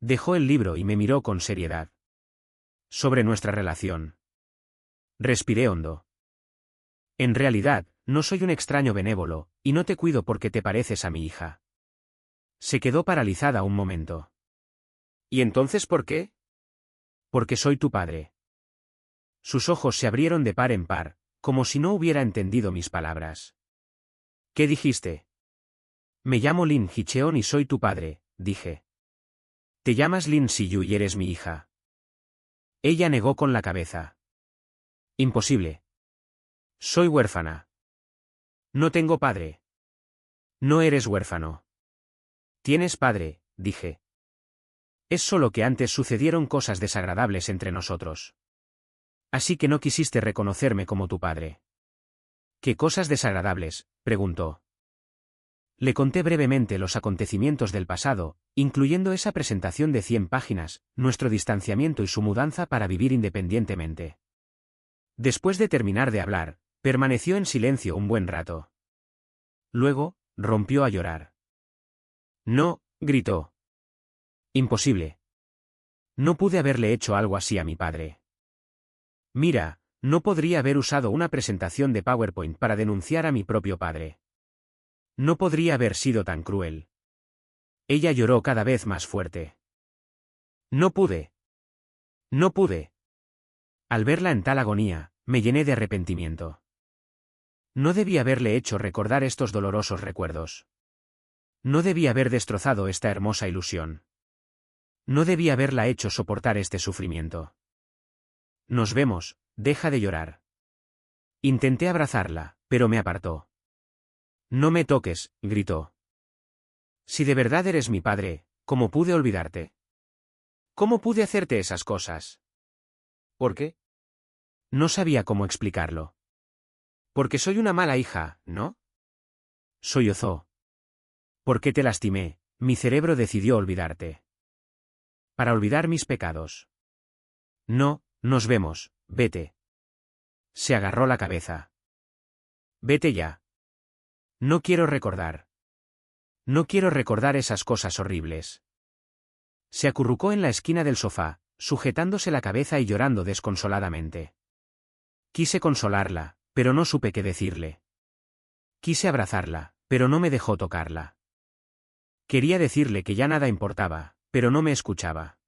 Dejó el libro y me miró con seriedad. Sobre nuestra relación. Respiré hondo. En realidad, no soy un extraño benévolo, y no te cuido porque te pareces a mi hija. Se quedó paralizada un momento. ¿Y entonces por qué? Porque soy tu padre. Sus ojos se abrieron de par en par, como si no hubiera entendido mis palabras. ¿Qué dijiste? Me llamo Lin Hicheon y soy tu padre, dije. Te llamas Lin Siyu y eres mi hija. Ella negó con la cabeza. Imposible. Soy huérfana. No tengo padre. No eres huérfano. Tienes padre, dije. Es solo que antes sucedieron cosas desagradables entre nosotros. Así que no quisiste reconocerme como tu padre. ¿Qué cosas desagradables?, preguntó. Le conté brevemente los acontecimientos del pasado, incluyendo esa presentación de 100 páginas, nuestro distanciamiento y su mudanza para vivir independientemente. Después de terminar de hablar, permaneció en silencio un buen rato. Luego, rompió a llorar. No, gritó. Imposible. No pude haberle hecho algo así a mi padre. Mira, no podría haber usado una presentación de PowerPoint para denunciar a mi propio padre. No podría haber sido tan cruel. Ella lloró cada vez más fuerte. No pude. No pude. Al verla en tal agonía, Me llené de arrepentimiento. No debí haberle hecho recordar estos dolorosos recuerdos. No debí haber destrozado esta hermosa ilusión. No debí haberla hecho soportar este sufrimiento. Nos vemos, deja de llorar. Intenté abrazarla, pero me apartó. No me toques, gritó. Si de verdad eres mi padre, ¿cómo pude olvidarte? ¿Cómo pude hacerte esas cosas? ¿Por qué? No sabía cómo explicarlo. Porque soy una mala hija, ¿no? Sollozó. ¿Por qué te lastimé? Mi cerebro decidió olvidarte. Para olvidar mis pecados. No, nos vemos, vete. Se agarró la cabeza. Vete ya. No quiero recordar. No quiero recordar esas cosas horribles. Se acurrucó en la esquina del sofá, sujetándose la cabeza y llorando desconsoladamente. Quise consolarla, pero no supe qué decirle. Quise abrazarla, pero no me dejó tocarla. Quería decirle que ya nada importaba, pero no me escuchaba.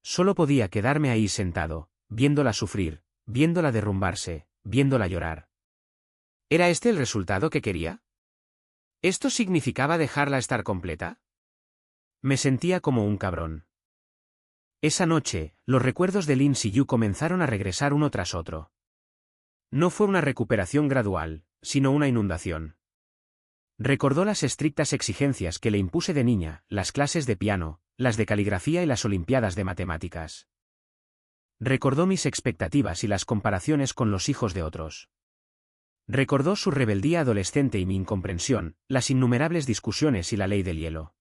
Solo podía quedarme ahí sentado, viéndola sufrir, viéndola derrumbarse, viéndola llorar. ¿Era este el resultado que quería? ¿Esto significaba dejarla estar completa? Me sentía como un cabrón. Esa noche, los recuerdos de Lin Si-yu comenzaron a regresar uno tras otro. No fue una recuperación gradual, sino una inundación. Recordó las estrictas exigencias que le impuse de niña, las clases de piano, las de caligrafía y las olimpiadas de matemáticas. Recordó mis expectativas y las comparaciones con los hijos de otros. Recordó su rebeldía adolescente y mi incomprensión, las innumerables discusiones y la ley del hielo.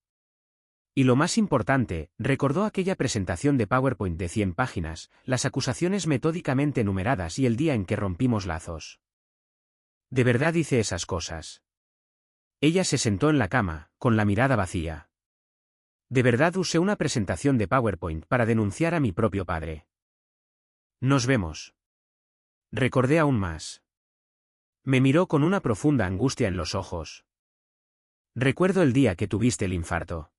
Y lo más importante, recordó aquella presentación de PowerPoint de 100 páginas, las acusaciones metódicamente numeradas y el día en que rompimos lazos. ¿De verdad hice esas cosas? Ella se sentó en la cama, con la mirada vacía. ¿De verdad usé una presentación de PowerPoint para denunciar a mi propio padre? Nos vemos. Recordé aún más. Me miró con una profunda angustia en los ojos. Recuerdo el día que tuviste el infarto.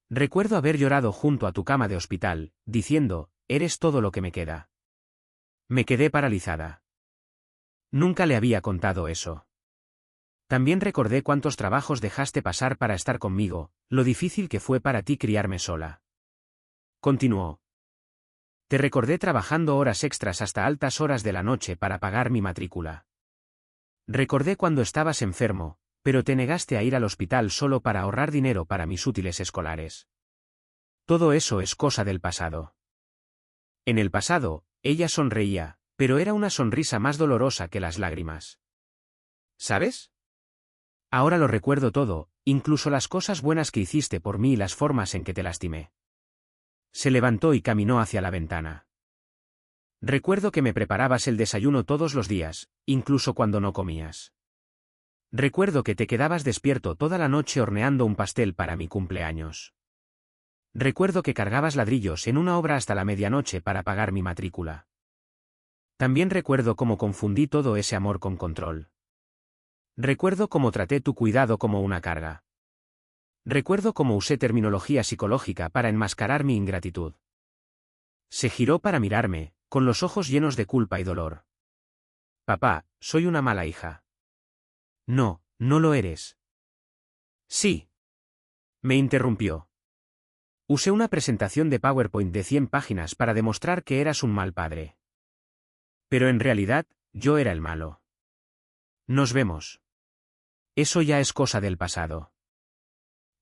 Recuerdo haber llorado junto a tu cama de hospital, diciendo, eres todo lo que me queda. Me quedé paralizada. Nunca le había contado eso. También recordé cuántos trabajos dejaste pasar para estar conmigo, lo difícil que fue para ti criarme sola. Continuó. Te recordé trabajando horas extras hasta altas horas de la noche para pagar mi matrícula. Recordé cuando estabas enfermo, pero te negaste a ir al hospital solo para ahorrar dinero para mis útiles escolares. Todo eso es cosa del pasado. En el pasado, ella sonreía, pero era una sonrisa más dolorosa que las lágrimas. ¿Sabes? Ahora lo recuerdo todo, incluso las cosas buenas que hiciste por mí y las formas en que te lastimé. Se levantó y caminó hacia la ventana. Recuerdo que me preparabas el desayuno todos los días, incluso cuando no comías. Recuerdo que te quedabas despierto toda la noche horneando un pastel para mi cumpleaños. Recuerdo que cargabas ladrillos en una obra hasta la medianoche para pagar mi matrícula. También recuerdo cómo confundí todo ese amor con control. Recuerdo cómo traté tu cuidado como una carga. Recuerdo cómo usé terminología psicológica para enmascarar mi ingratitud. Se giró para mirarme, con los ojos llenos de culpa y dolor. Papá, soy una mala hija. No, no lo eres. Sí. Me interrumpió. Usé una presentación de PowerPoint de 100 páginas para demostrar que eras un mal padre. Pero en realidad, yo era el malo. Nos vemos. Eso ya es cosa del pasado.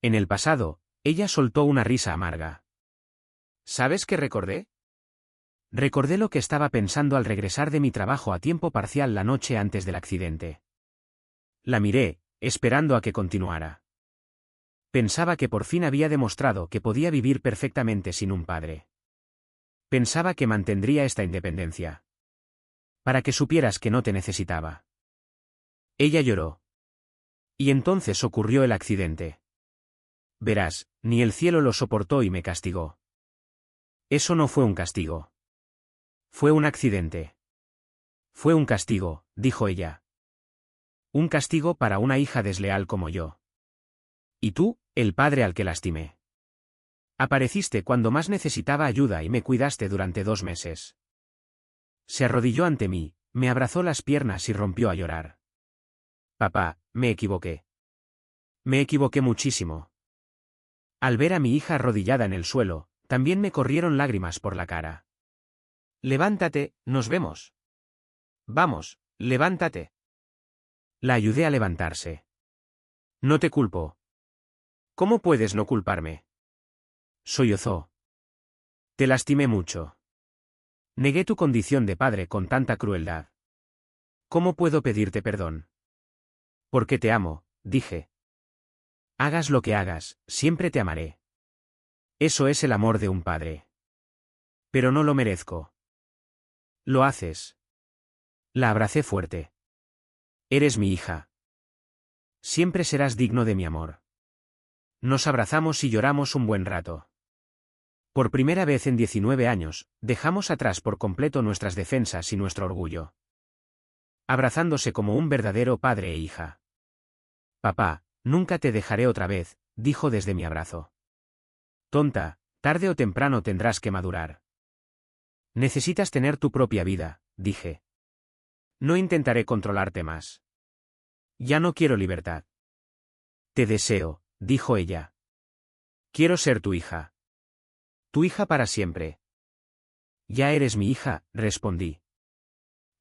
En el pasado, ella soltó una risa amarga. ¿Sabes qué recordé? Recordé lo que estaba pensando al regresar de mi trabajo a tiempo parcial la noche antes del accidente. La miré, esperando a que continuara. Pensaba que por fin había demostrado que podía vivir perfectamente sin un padre. Pensaba que mantendría esta independencia. Para que supieras que no te necesitaba. Ella lloró. Y entonces ocurrió el accidente. Verás, ni el cielo lo soportó y me castigó. Eso no fue un castigo. Fue un accidente. Fue un castigo, dijo ella. Un castigo para una hija desleal como yo. Y tú, el padre al que lastimé. Apareciste cuando más necesitaba ayuda y me cuidaste durante 2 meses. Se arrodilló ante mí, me abrazó las piernas y rompió a llorar. Papá, me equivoqué. Me equivoqué muchísimo. Al ver a mi hija arrodillada en el suelo, también me corrieron lágrimas por la cara. Levántate, nos vemos. Vamos, levántate. La ayudé a levantarse. No te culpo. ¿Cómo puedes no culparme? Sollozó. Te lastimé mucho. Negué tu condición de padre con tanta crueldad. ¿Cómo puedo pedirte perdón? Porque te amo, dije. Hagas lo que hagas, siempre te amaré. Eso es el amor de un padre. Pero no lo merezco. Lo haces. La abracé fuerte. Eres mi hija. Siempre serás digno de mi amor. Nos abrazamos y lloramos un buen rato. Por primera vez en 19 años, dejamos atrás por completo nuestras defensas y nuestro orgullo. Abrazándose como un verdadero padre e hija. Papá, nunca te dejaré otra vez, dijo desde mi abrazo. Tonta, tarde o temprano tendrás que madurar. Necesitas tener tu propia vida, dije. No intentaré controlarte más. Ya no quiero libertad. Te deseo, dijo ella. Quiero ser tu hija. Tu hija para siempre. Ya eres mi hija, respondí.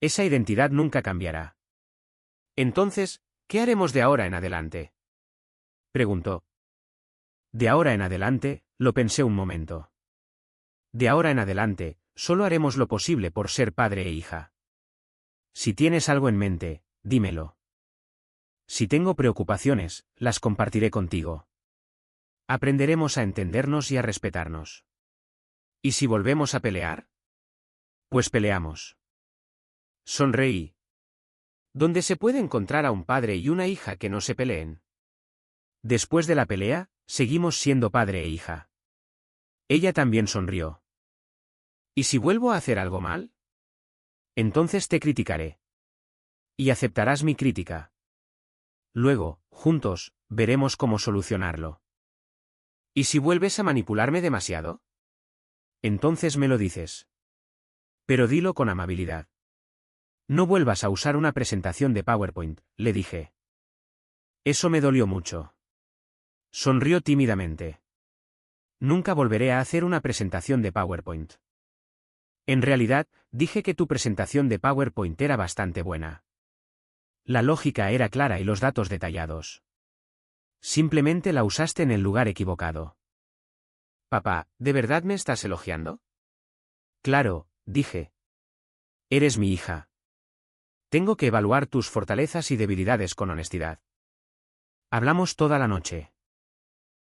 Esa identidad nunca cambiará. Entonces, ¿qué haremos de ahora en adelante? Preguntó. De ahora en adelante, lo pensé un momento. De ahora en adelante, solo haremos lo posible por ser padre e hija. Si tienes algo en mente, dímelo. Si tengo preocupaciones, las compartiré contigo. Aprenderemos a entendernos y a respetarnos. ¿Y si volvemos a pelear? Pues peleamos. Sonreí. ¿Dónde se puede encontrar a un padre y una hija que no se peleen? Después de la pelea, seguimos siendo padre e hija. Ella también sonrió. ¿Y si vuelvo a hacer algo mal? Entonces te criticaré. Y aceptarás mi crítica. Luego, juntos, veremos cómo solucionarlo. ¿Y si vuelves a manipularme demasiado? Entonces me lo dices. Pero dilo con amabilidad. No vuelvas a usar una presentación de PowerPoint, le dije. Eso me dolió mucho. Sonrió tímidamente. Nunca volveré a hacer una presentación de PowerPoint. En realidad, dije que tu presentación de PowerPoint era bastante buena. La lógica era clara y los datos detallados. Simplemente la usaste en el lugar equivocado. Papá, ¿de verdad me estás elogiando? Claro, dije. Eres mi hija. Tengo que evaluar tus fortalezas y debilidades con honestidad. Hablamos toda la noche.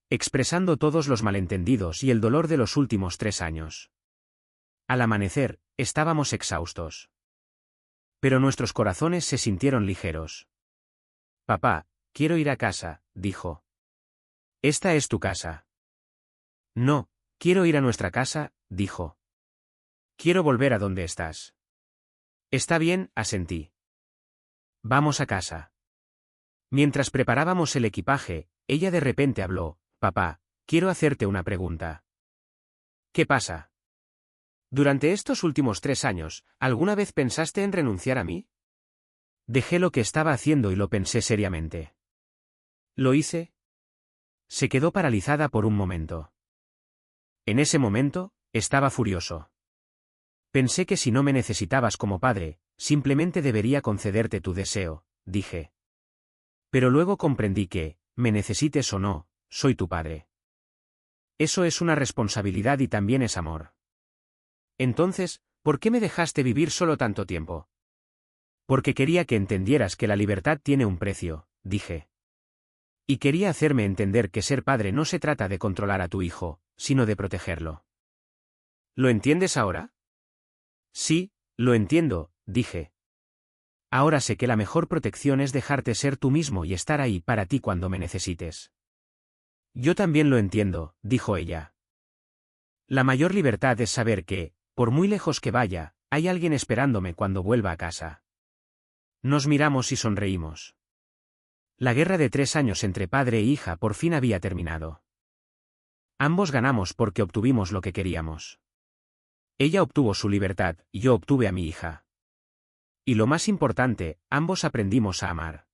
Expresando todos los malentendidos y el dolor de los últimos 3 años. Al amanecer, estábamos exhaustos. Pero nuestros corazones se sintieron ligeros. Papá, quiero ir a casa, dijo. Esta es tu casa. No, quiero ir a nuestra casa, dijo. Quiero volver a donde estás. Está bien, asentí. Vamos a casa. Mientras preparábamos el equipaje, ella de repente habló. Papá, quiero hacerte una pregunta. ¿Qué pasa? Durante estos últimos 3 años, ¿alguna vez pensaste en renunciar a mí? Dejé lo que estaba haciendo y lo pensé seriamente. ¿Lo hice? Se quedó paralizada por un momento. En ese momento, estaba furioso. Pensé que si no me necesitabas como padre, simplemente debería concederte tu deseo, dije. Pero luego comprendí que, me necesites o no, soy tu padre. Eso es una responsabilidad y también es amor. Entonces, ¿por qué me dejaste vivir solo tanto tiempo? Porque quería que entendieras que la libertad tiene un precio, dije. Y quería hacerme entender que ser padre no se trata de controlar a tu hijo, sino de protegerlo. ¿Lo entiendes ahora? Sí, lo entiendo, dije. Ahora sé que la mejor protección es dejarte ser tú mismo y estar ahí para ti cuando me necesites. Yo también lo entiendo, dijo ella. La mayor libertad es saber que, por muy lejos que vaya, hay alguien esperándome cuando vuelva a casa. Nos miramos y sonreímos. La guerra de 3 años entre padre e hija por fin había terminado. Ambos ganamos porque obtuvimos lo que queríamos. Ella obtuvo su libertad y yo obtuve a mi hija. Y lo más importante, ambos aprendimos a amar.